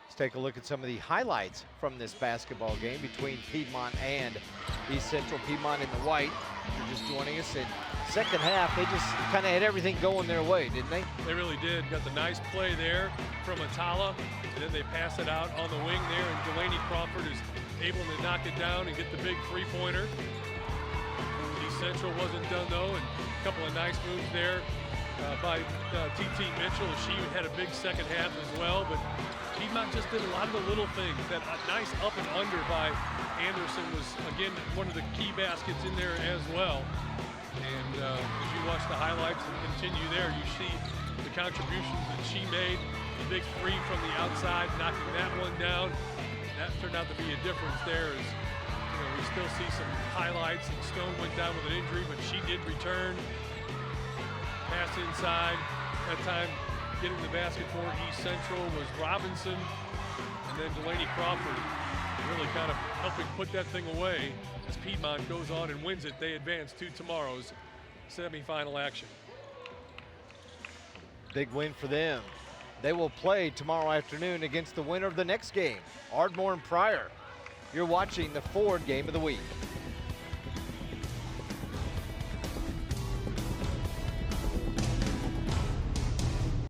Let's take a look at some of the highlights from this basketball game between Piedmont and East Central. Piedmont in the white, if you're just joining us. And second half, they just kind of had everything going their way, didn't they? They really did. Got the nice play there from Atala, and then they pass it out on the wing there, and Delaney Crawford is able to knock it down and get the big three-pointer. Central wasn't done though, and a couple of nice moves there by T.T. Mitchell. She had a big second half as well, but Piedmont just did a lot of the little things. That nice up and under by Anderson was, again, one of the key baskets in there as well. And as you watch the highlights and continue there, you see the contributions that she made. The big three from the outside, knocking that one down. That turned out to be a difference there. We still see some highlights, and Stone went down with an injury, but she did return. Pass inside. That time, getting the basket for East Central was Robinson, and then Delaney Crawford really kind of helping put that thing away as Piedmont goes on and wins it. They advance to tomorrow's semifinal action. Big win for them. They will play tomorrow afternoon against the winner of the next game, Ardmore and Pryor. You're watching the Ford Game of the Week.